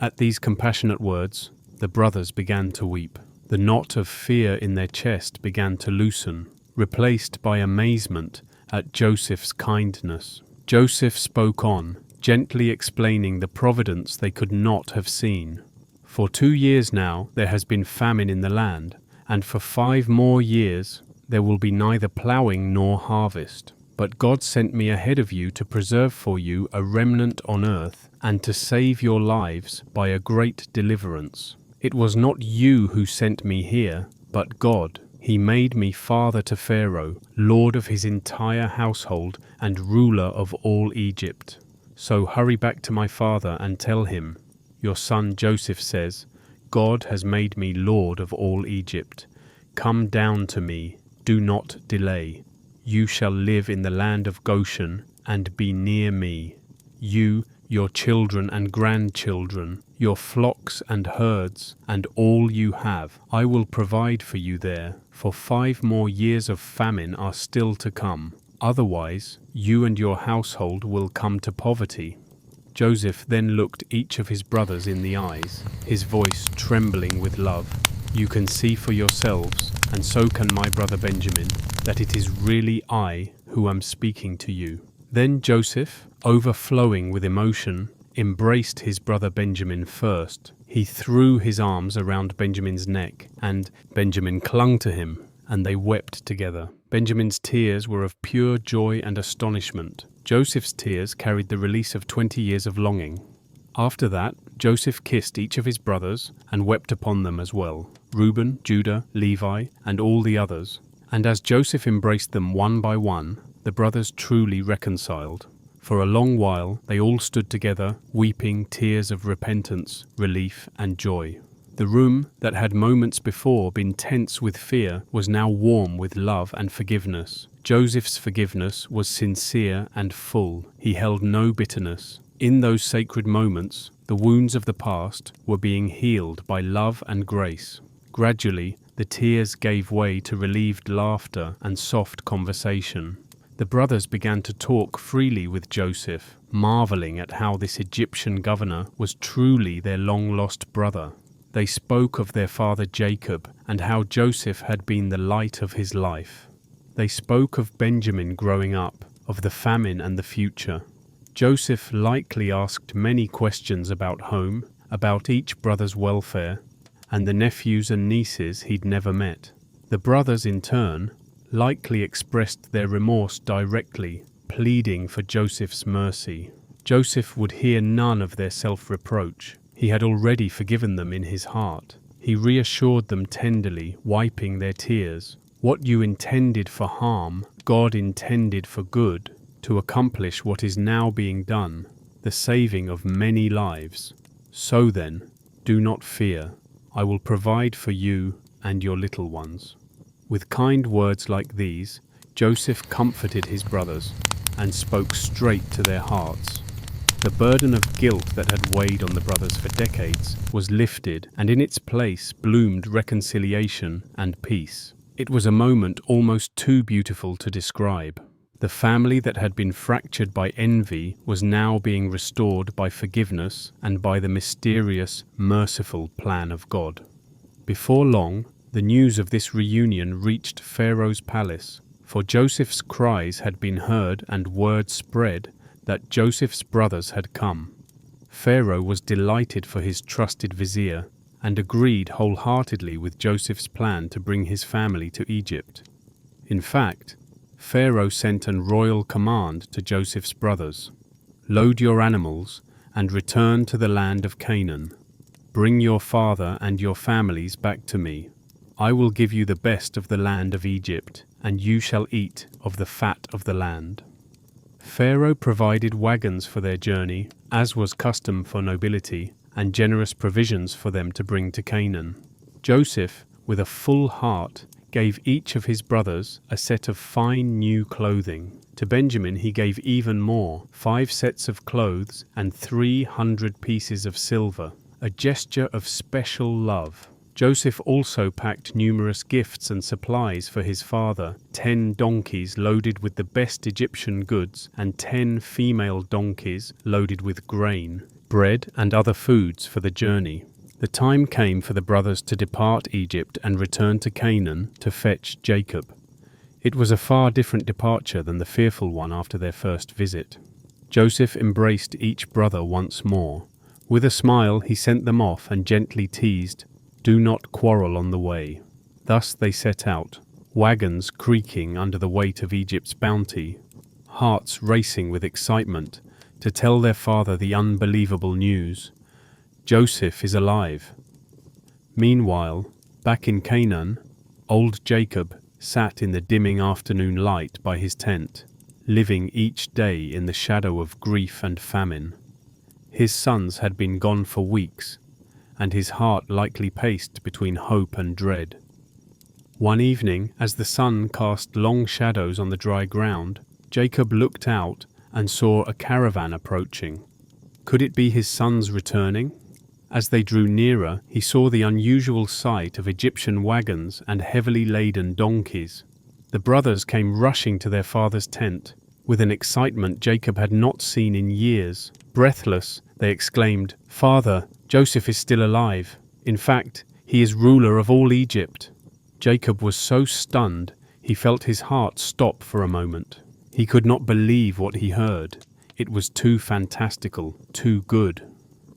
S1: At these compassionate words, the brothers began to weep. The knot of fear in their chest began to loosen, replaced by amazement at Joseph's kindness. Joseph spoke on, gently explaining the providence they could not have seen. "For 2 years now there has been famine in the land, and for 5 more years there will be neither ploughing nor harvest. But God sent me ahead of you to preserve for you a remnant on earth, and to save your lives by a great deliverance. It was not you who sent me here, but God. He made me father to Pharaoh, lord of his entire household and ruler of all Egypt. So hurry back to my father and tell him, 'Your son Joseph says, God has made me lord of all Egypt. Come down to me, do not delay. You shall live in the land of Goshen and be near me. You, your children and grandchildren, your flocks and herds, and all you have. I will provide for you there, for 5 more years of famine are still to come. Otherwise, you and your household will come to poverty." Joseph then looked each of his brothers in the eyes, his voice trembling with love. You can see for yourselves, and so can my brother Benjamin, that it is really I who am speaking to you." Then Joseph, overflowing with emotion, embraced his brother Benjamin first. He threw his arms around Benjamin's neck, and Benjamin clung to him, and they wept together. Benjamin's tears were of pure joy and astonishment. Joseph's tears carried the release of 20 years of longing. After that, Joseph kissed each of his brothers and wept upon them as well, Reuben, Judah, Levi, and all the others. And as Joseph embraced them one by one, the brothers truly reconciled. For a long while they all stood together, weeping tears of repentance, relief, and joy. The room that had moments before been tense with fear was now warm with love and forgiveness. Joseph's forgiveness was sincere and full. He held no bitterness. In those sacred moments, the wounds of the past were being healed by love and grace. Gradually, the tears gave way to relieved laughter and soft conversation. The brothers began to talk freely with Joseph, marveling at how this Egyptian governor was truly their long-lost brother. They spoke of their father Jacob and how Joseph had been the light of his life. They spoke of Benjamin growing up, of the famine and the future. Joseph likely asked many questions about home, about each brother's welfare, and the nephews and nieces he'd never met. The brothers, in turn, likely expressed their remorse directly, pleading for Joseph's mercy. Joseph would hear none of their self-reproach. He had already forgiven them in his heart. He reassured them tenderly, wiping their tears. "What you intended for harm, God intended for good, to accomplish what is now being done, the saving of many lives. So then, do not fear. I will provide for you and your little ones." With kind words like these, Joseph comforted his brothers and spoke straight to their hearts. The burden of guilt that had weighed on the brothers for decades was lifted, and in its place bloomed reconciliation and peace. It was a moment almost too beautiful to describe. The family that had been fractured by envy was now being restored by forgiveness and by the mysterious, merciful plan of God. Before long, the news of this reunion reached Pharaoh's palace, for Joseph's cries had been heard and word spread that Joseph's brothers had come. Pharaoh was delighted for his trusted vizier and agreed wholeheartedly with Joseph's plan to bring his family to Egypt. In fact, Pharaoh sent a royal command to Joseph's brothers: "Load your animals and return to the land of Canaan. Bring your father and your families back to me. I will give you the best of the land of Egypt, and you shall eat of the fat of the land." Pharaoh provided wagons for their journey, as was custom for nobility, and generous provisions for them to bring to Canaan. Joseph, with a full heart, gave each of his brothers a set of fine new clothing. To Benjamin he gave even more, 5 sets of clothes and 300 pieces of silver, a gesture of special love. Joseph also packed numerous gifts and supplies for his father, 10 donkeys loaded with the best Egyptian goods and 10 female donkeys loaded with grain, bread and other foods for the journey. The time came for the brothers to depart Egypt and return to Canaan to fetch Jacob. It was a far different departure than the fearful one after their first visit. Joseph embraced each brother once more. With a smile he sent them off and gently teased, "Do not quarrel on the way." Thus they set out, wagons creaking under the weight of Egypt's bounty, hearts racing with excitement to tell their father the unbelievable news: Joseph is alive. Meanwhile, back in Canaan, old Jacob sat in the dimming afternoon light by his tent, living each day in the shadow of grief and famine. His sons had been gone for weeks, and his heart likely paced between hope and dread. One evening, as the sun cast long shadows on the dry ground, Jacob looked out and saw a caravan approaching. Could it be his sons returning? As they drew nearer, he saw the unusual sight of Egyptian wagons and heavily laden donkeys. The brothers came rushing to their father's tent, with an excitement Jacob had not seen in years. Breathless, they exclaimed, "Father, Joseph is still alive. In fact, He is ruler of all Egypt." Jacob was so stunned, he felt his heart stop for a moment. He could not believe what he heard. It was too fantastical, too good.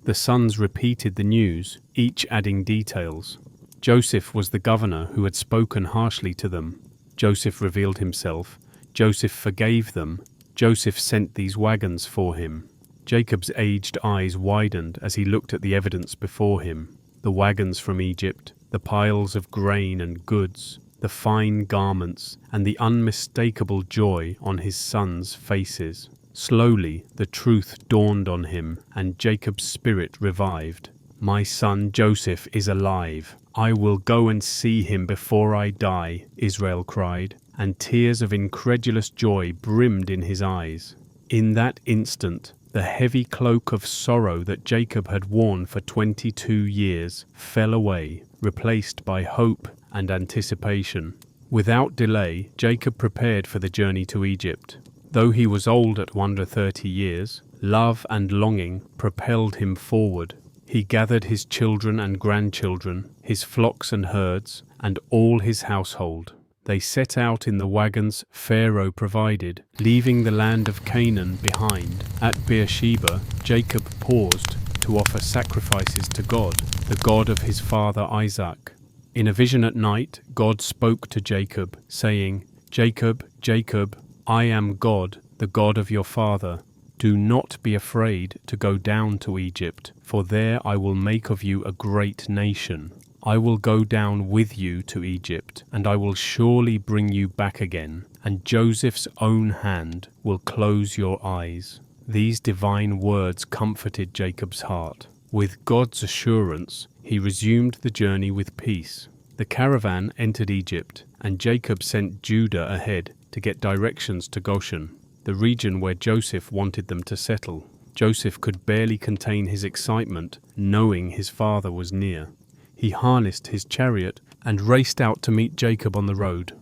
S1: The sons repeated the news, each adding details. Joseph was the governor who had spoken harshly to them. Joseph revealed himself. Joseph forgave them. Joseph sent these wagons for him. Jacob's aged eyes widened as he looked at the evidence before him. The wagons from Egypt, the piles of grain and goods, the fine garments, and the unmistakable joy on his sons' faces. Slowly, the truth dawned on him, and Jacob's spirit revived. "My son Joseph is alive. I will go and see him before I die," Israel cried, and tears of incredulous joy brimmed in his eyes. In that instant, the heavy cloak of sorrow that Jacob had worn for 22 years fell away, replaced by hope and anticipation. Without delay, Jacob prepared for the journey to Egypt. Though he was old at 130 years, love and longing propelled him forward. He gathered his children and grandchildren, his flocks and herds, and all his household. They set out in the wagons Pharaoh provided, leaving the land of Canaan behind. At Beersheba, Jacob paused to offer sacrifices to God, the God of his father Isaac. In a vision at night, God spoke to Jacob, saying, "Jacob, Jacob, I am God, the God of your father. Do not be afraid to go down to Egypt, for there I will make of you a great nation. I will go down with you to Egypt, and I will surely bring you back again, and Joseph's own hand will close your eyes." These divine words comforted Jacob's heart. With God's assurance, he resumed the journey with peace. The caravan entered Egypt, and Jacob sent Judah ahead to get directions to Goshen, the region where Joseph wanted them to settle. Joseph could barely contain his excitement, knowing his father was near. He harnessed his chariot and raced out to meet Jacob on the road.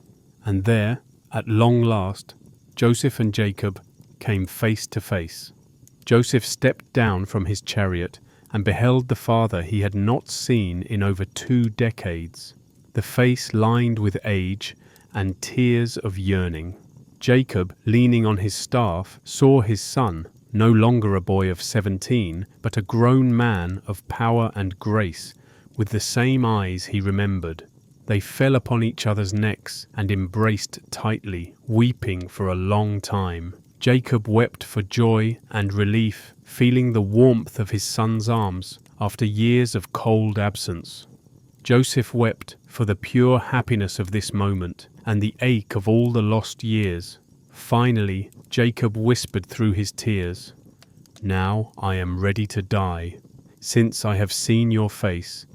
S1: And there, at long last, Joseph and Jacob came face to face. Joseph stepped down from his chariot and beheld the father he had not seen in over 2 decades, the face lined with age and tears of yearning. Jacob, leaning on his staff, saw his son, no longer a boy of 17, but a grown man of power and grace, with the same eyes he remembered. They fell upon each other's necks and embraced tightly, weeping for a long time. Jacob wept for joy and relief, feeling the warmth of his son's arms after years of cold absence. Joseph wept for the pure happiness of this moment and the ache of all the lost years. Finally, Jacob whispered through his tears, "Now I am ready to die, since I have seen your face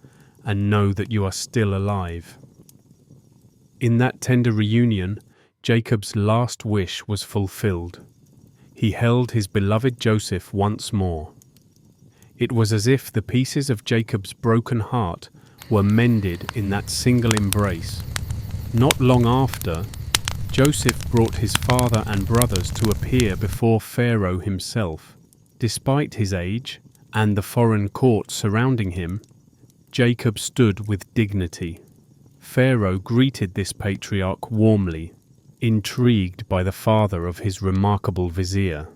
S1: and know that you are still alive." In that tender reunion, Jacob's last wish was fulfilled. He held his beloved Joseph once more. It was as if the pieces of Jacob's broken heart were mended in that single embrace. Not long after, Joseph brought his father and brothers to appear before Pharaoh himself. Despite his age and the foreign court surrounding him, Jacob stood with dignity. Pharaoh greeted this patriarch warmly, intrigued by the father of his remarkable vizier.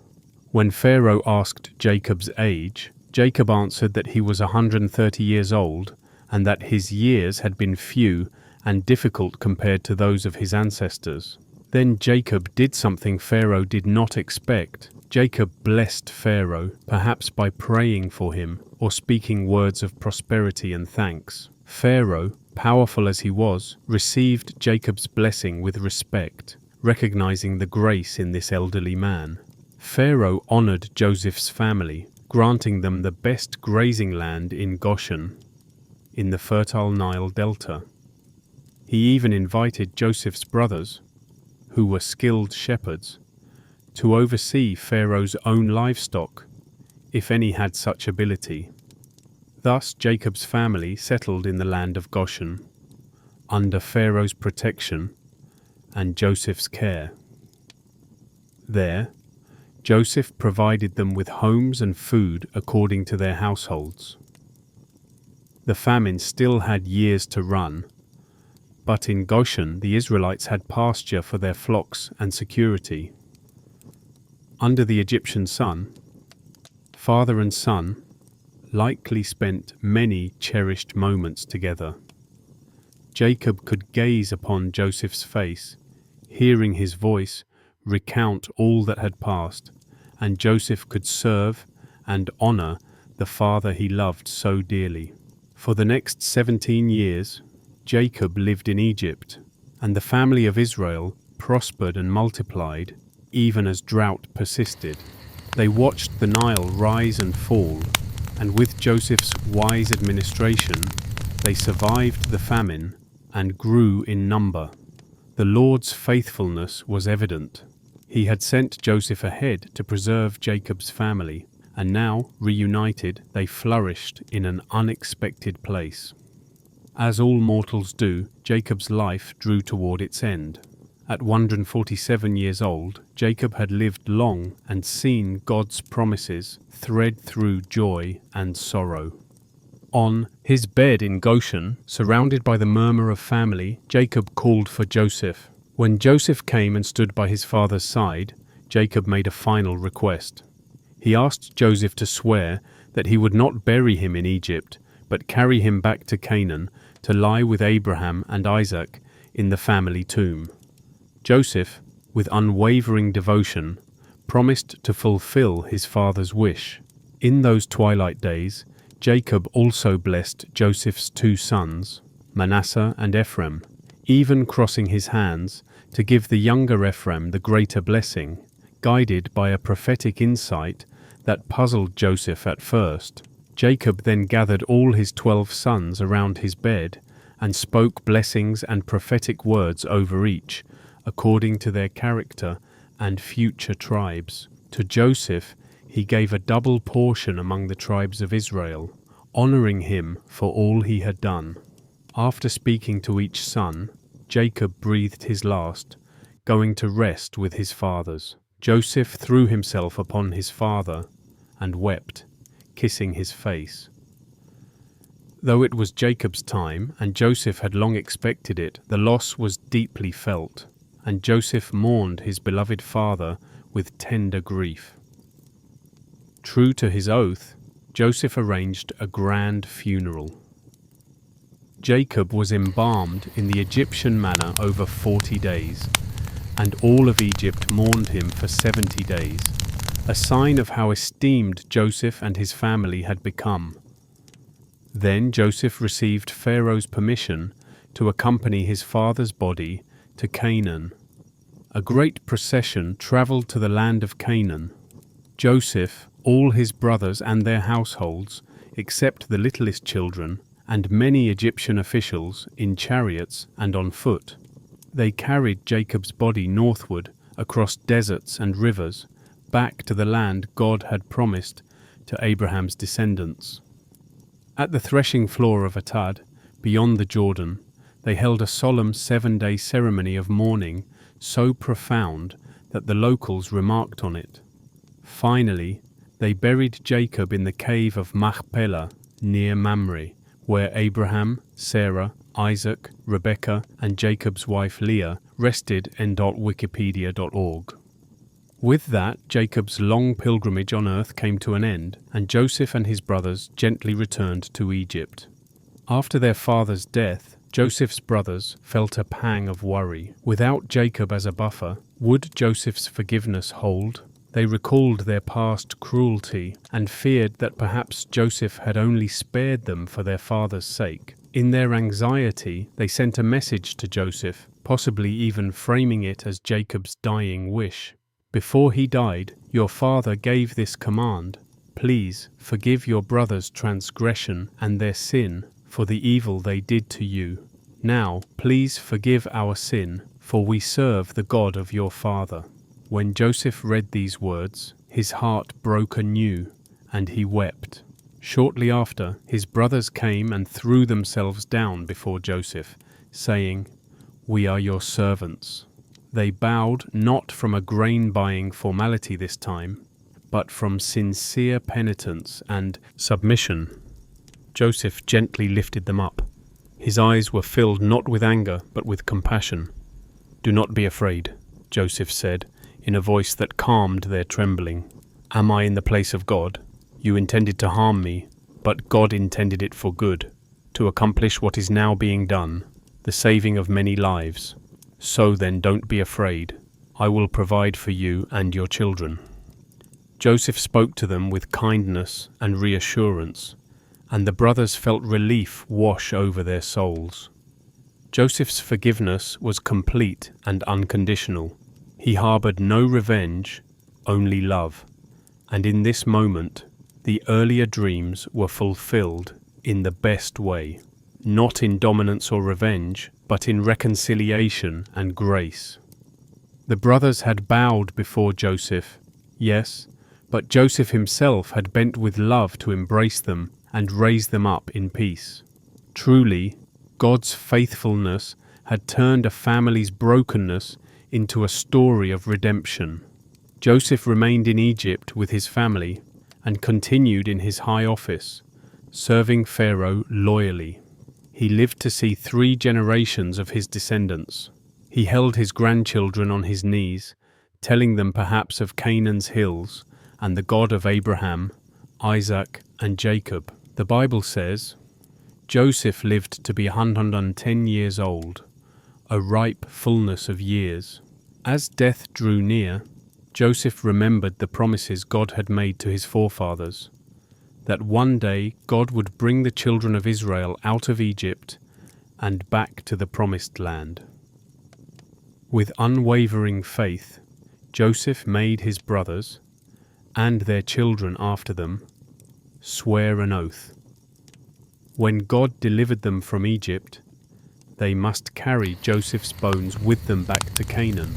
S1: When Pharaoh asked Jacob's age, Jacob answered that he was 130 years old and that his years had been few and difficult compared to those of his ancestors. Then Jacob did something Pharaoh did not expect. Jacob blessed Pharaoh, perhaps by praying for him or speaking words of prosperity and thanks. Pharaoh, powerful as he was, received Jacob's blessing with respect, recognizing the grace in this elderly man. Pharaoh honored Joseph's family, granting them the best grazing land in Goshen, in the fertile Nile Delta. He even invited Joseph's brothers, who were skilled shepherds, to oversee Pharaoh's own livestock, if any had such ability. Thus Jacob's family settled in the land of Goshen, under Pharaoh's protection and Joseph's care. There, Joseph provided them with homes and food according to their households. The famine still had years to run, but in Goshen the Israelites had pasture for their flocks and security. Under the Egyptian sun, father and son likely spent many cherished moments together. Jacob could gaze upon Joseph's face, hearing his voice recount all that had passed, and Joseph could serve and honor the father he loved so dearly. For the next 17 years, Jacob lived in Egypt, and the family of Israel prospered and multiplied, even as drought persisted. They watched the Nile rise and fall, and with Joseph's wise administration, they survived the famine and grew in number. The Lord's faithfulness was evident. He had sent Joseph ahead to preserve Jacob's family, and now, reunited, they flourished in an unexpected place. As all mortals do, Jacob's life drew toward its end. At 147 years old, Jacob had lived long and seen God's promises thread through joy and sorrow. On his bed in Goshen, surrounded by the murmur of family, Jacob called for Joseph. When Joseph came and stood by his father's side, Jacob made a final request. He asked Joseph to swear that he would not bury him in Egypt, but carry him back to Canaan to lie with Abraham and Isaac in the family tomb. Joseph, with unwavering devotion, promised to fulfill his father's wish. In those twilight days, Jacob also blessed Joseph's two sons, Manasseh and Ephraim, even crossing his hands to give the younger Ephraim the greater blessing, guided by a prophetic insight that puzzled Joseph at first. Jacob then gathered all his 12 sons around his bed and spoke blessings and prophetic words over each, according to their character and future tribes. To Joseph, he gave a double portion among the tribes of Israel, honoring him for all he had done. After speaking to each son, Jacob breathed his last, going to rest with his fathers. Joseph threw himself upon his father and wept, kissing his face. Though it was Jacob's time, and Joseph had long expected it, the loss was deeply felt, and Joseph mourned his beloved father with tender grief. True to his oath, Joseph arranged a grand funeral. Jacob was embalmed in the Egyptian manner over 40 days, and all of Egypt mourned him for 70 days, a sign of how esteemed Joseph and his family had become. Then Joseph received Pharaoh's permission to accompany his father's body to Canaan. A great procession traveled to the land of Canaan. Joseph, all his brothers and their households, except the littlest children, and many Egyptian officials in chariots and on foot. They carried Jacob's body northward across deserts and rivers, back to the land God had promised to Abraham's descendants. At the threshing floor of Atad, beyond the Jordan, they held a solemn 7-day ceremony of mourning so profound that the locals remarked on it. Finally, they buried Jacob in the cave of Machpelah near Mamre, where Abraham, Sarah, Isaac, Rebekah, and Jacob's wife Leah rested. Wikipedia.org. With that, Jacob's long pilgrimage on earth came to an end, and Joseph and his brothers gently returned to Egypt. After their father's death, Joseph's brothers felt a pang of worry. Without Jacob as a buffer, would Joseph's forgiveness hold? They recalled their past cruelty and feared that perhaps Joseph had only spared them for their father's sake. In their anxiety, they sent a message to Joseph, possibly even framing it as Jacob's dying wish. Before he died, your father gave this command: please forgive your brothers' transgression and their sin for the evil they did to you. Now, please forgive our sin, for we serve the God of your father. When Joseph read these words, his heart broke anew, and he wept. Shortly after, his brothers came and threw themselves down before Joseph, saying, "We are your servants." They bowed not from a grain-buying formality this time, but from sincere penitence and submission. Joseph gently lifted them up. His eyes were filled not with anger, but with compassion. "Do not be afraid," Joseph said, in a voice that calmed their trembling. "Am I in the place of God? You intended to harm me, but God intended it for good, to accomplish what is now being done, the saving of many lives. So then don't be afraid. I will provide for you and your children." Joseph spoke to them with kindness and reassurance, and the brothers felt relief wash over their souls. Joseph's forgiveness was complete and unconditional. He harbored no revenge, only love. And in this moment, the earlier dreams were fulfilled in the best way, not in dominance or revenge, but in reconciliation and grace. The brothers had bowed before Joseph, yes, but Joseph himself had bent with love to embrace them and raise them up in peace. Truly, God's faithfulness had turned a family's brokenness into a story of redemption. Joseph remained in Egypt with his family and continued in his high office, serving Pharaoh loyally. He lived to see 3 generations of his descendants. He held his grandchildren on his knees, telling them perhaps of Canaan's hills and the God of Abraham, Isaac, and Jacob. The Bible says, Joseph lived to be 110 years old, a ripe fullness of years. As death drew near, Joseph remembered the promises God had made to his forefathers, that one day God would bring the children of Israel out of Egypt and back to the promised land. With unwavering faith, Joseph made his brothers, and their children after them, swear an oath. When God delivered them from Egypt, they must carry Joseph's bones with them back to Canaan.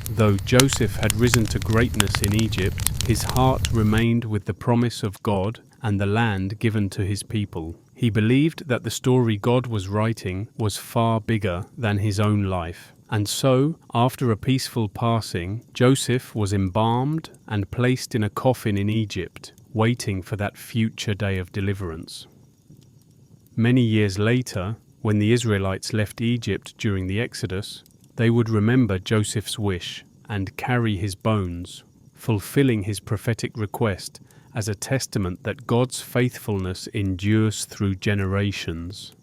S1: Though Joseph had risen to greatness in Egypt, his heart remained with the promise of God and the land given to his people. He believed that the story God was writing was far bigger than his own life. And so, after a peaceful passing, Joseph was embalmed and placed in a coffin in Egypt, waiting for that future day of deliverance. Many years later, when the Israelites left Egypt during the Exodus, they would remember Joseph's wish and carry his bones, fulfilling his prophetic request as a testament that God's faithfulness endures through generations.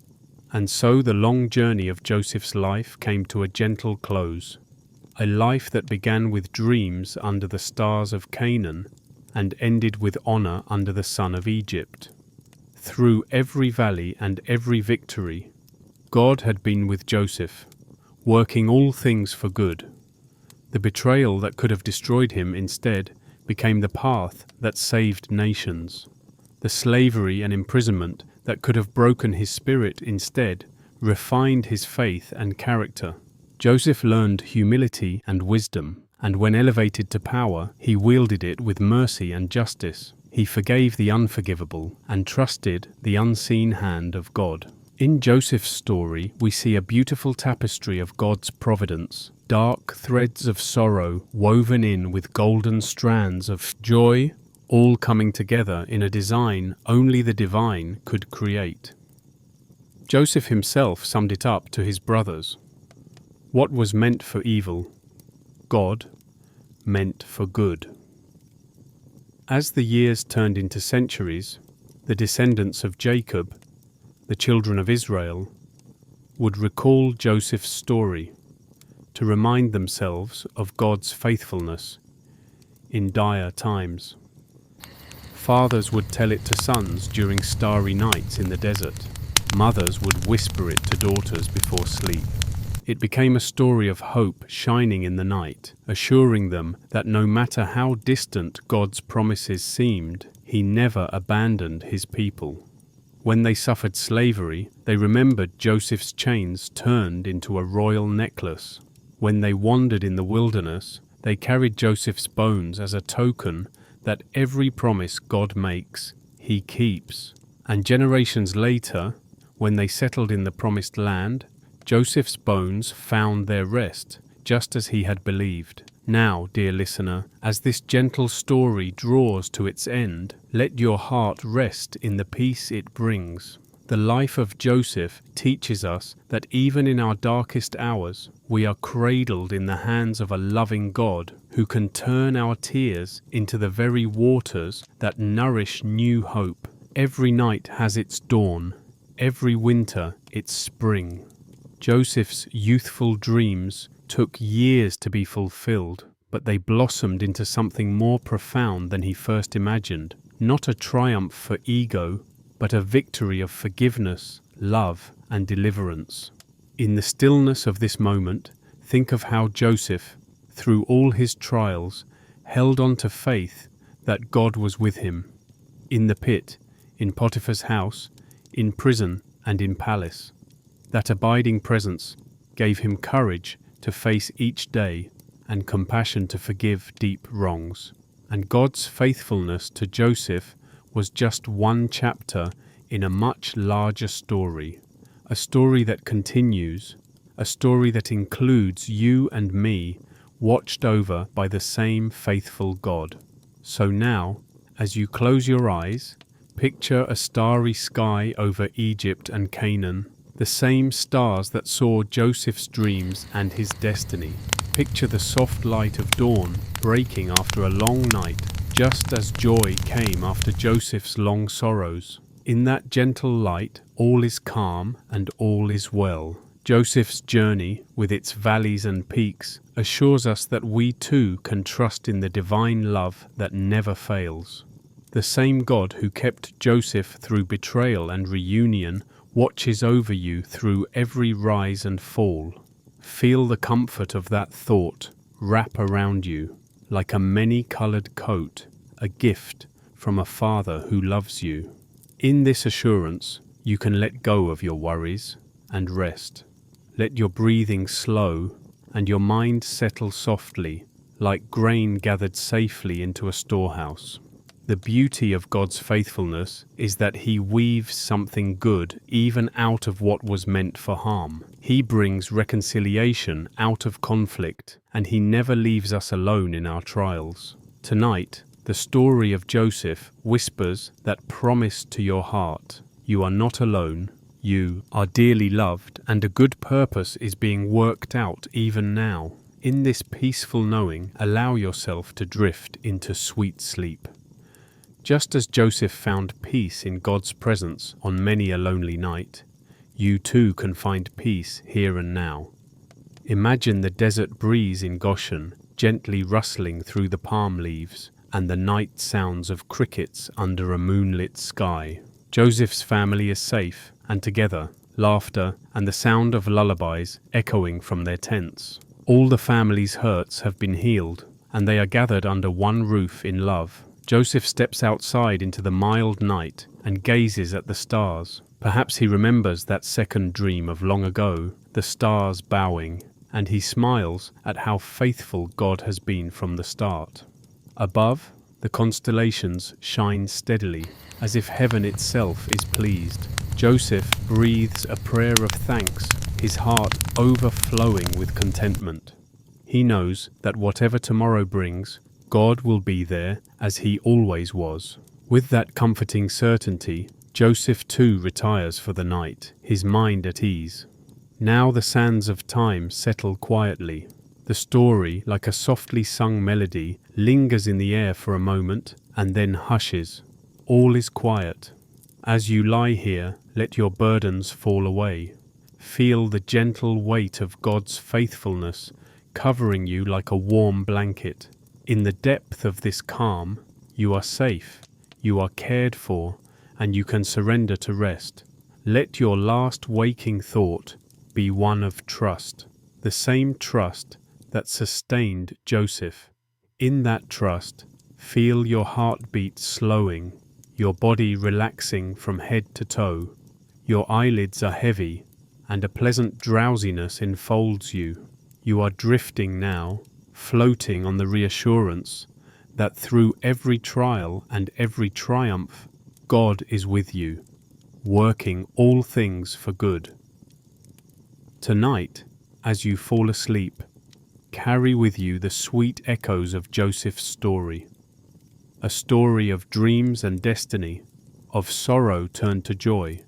S1: And so the long journey of Joseph's life came to a gentle close, a life that began with dreams under the stars of Canaan and ended with honor under the sun of Egypt. Through every valley and every victory, God had been with Joseph, working all things for good. The betrayal that could have destroyed him instead became the path that saved nations. The slavery and imprisonment that could have broken his spirit instead refined his faith and character. Joseph learned humility and wisdom, and when elevated to power, he wielded it with mercy and justice. He forgave the unforgivable and trusted the unseen hand of God. In Joseph's story, we see a beautiful tapestry of God's providence, dark threads of sorrow woven in with golden strands of joy, all coming together in a design only the divine could create. Joseph himself summed it up to his brothers. What was meant for evil, God meant for good. As the years turned into centuries, the descendants of Jacob, the children of Israel, would recall Joseph's story to remind themselves of God's faithfulness in dire times. Fathers would tell it to sons during starry nights in the desert. Mothers would whisper it to daughters before sleep. It became a story of hope shining in the night, assuring them that no matter how distant God's promises seemed, He never abandoned His people. When they suffered slavery, they remembered Joseph's chains turned into a royal necklace. When they wandered in the wilderness, they carried Joseph's bones as a token that every promise God makes, He keeps. And generations later, when they settled in the promised land, Joseph's bones found their rest, just as he had believed. Now, dear listener, as this gentle story draws to its end, let your heart rest in the peace it brings. The life of Joseph teaches us that even in our darkest hours, we are cradled in the hands of a loving God who can turn our tears into the very waters that nourish new hope. Every night has its dawn, every winter its spring. Joseph's youthful dreams took years to be fulfilled, but they blossomed into something more profound than he first imagined. Not a triumph for ego, but a victory of forgiveness, love, and deliverance. In the stillness of this moment, think of how Joseph, through all his trials, held on to faith that God was with him. In the pit, in Potiphar's house, in prison, and in palace. That abiding presence gave him courage to face each day and compassion to forgive deep wrongs. And God's faithfulness to Joseph was just one chapter in a much larger story, a story that continues, a story that includes you and me, watched over by the same faithful God. So now, as you close your eyes, picture a starry sky over Egypt and Canaan, the same stars that saw Joseph's dreams and his destiny. Picture the soft light of dawn breaking after a long night, just as joy came after Joseph's long sorrows. In that gentle light, all is calm and all is well. Joseph's journey, with its valleys and peaks, assures us that we too can trust in the divine love that never fails. The same God who kept Joseph through betrayal and reunion watches over you through every rise and fall. Feel the comfort of that thought wrap around you like a many-colored coat, a gift from a Father who loves you. In this assurance, you can let go of your worries and rest. Let your breathing slow and your mind settle softly, like grain gathered safely into a storehouse. The beauty of God's faithfulness is that He weaves something good even out of what was meant for harm. He brings reconciliation out of conflict, and He never leaves us alone in our trials. Tonight, the story of Joseph whispers that promise to your heart. You are not alone, you are dearly loved, and a good purpose is being worked out even now. In this peaceful knowing, allow yourself to drift into sweet sleep. Just as Joseph found peace in God's presence on many a lonely night, you too can find peace here and now. Imagine the desert breeze in Goshen gently rustling through the palm leaves and the night sounds of crickets under a moonlit sky. Joseph's family is safe and together, laughter and the sound of lullabies echoing from their tents. All the family's hurts have been healed, and they are gathered under one roof in love. Joseph steps outside into the mild night and gazes at the stars. Perhaps he remembers that second dream of long ago, the stars bowing, and he smiles at how faithful God has been from the start. Above, the constellations shine steadily, as if heaven itself is pleased. Joseph breathes a prayer of thanks, his heart overflowing with contentment. He knows that whatever tomorrow brings, God will be there as He always was. With that comforting certainty, Joseph too retires for the night, his mind at ease. Now the sands of time settle quietly. The story, like a softly sung melody, lingers in the air for a moment and then hushes. All is quiet. As you lie here, let your burdens fall away. Feel the gentle weight of God's faithfulness covering you like a warm blanket. In the depth of this calm, you are safe, you are cared for, and you can surrender to rest. Let your last waking thought be one of trust, the same trust that sustained Joseph. In that trust, feel your heartbeat slowing, your body relaxing from head to toe. Your eyelids are heavy, and a pleasant drowsiness enfolds you. You are drifting now, floating on the reassurance that through every trial and every triumph, God is with you, working all things for good. Tonight, as you fall asleep, carry with you the sweet echoes of Joseph's story. A story of dreams and destiny, of sorrow turned to joy,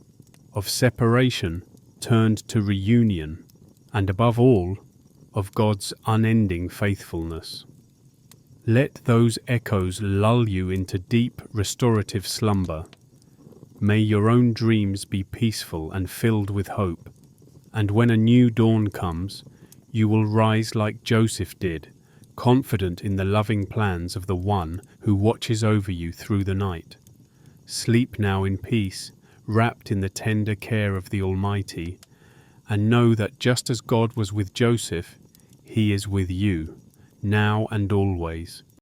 S1: of separation turned to reunion, and above all, of God's unending faithfulness. Let those echoes lull you into deep, restorative slumber. May your own dreams be peaceful and filled with hope, and when a new dawn comes, you will rise like Joseph did, confident in the loving plans of the One who watches over you through the night. Sleep now in peace, wrapped in the tender care of the Almighty, and know that just as God was with Joseph, He is with you, now and always.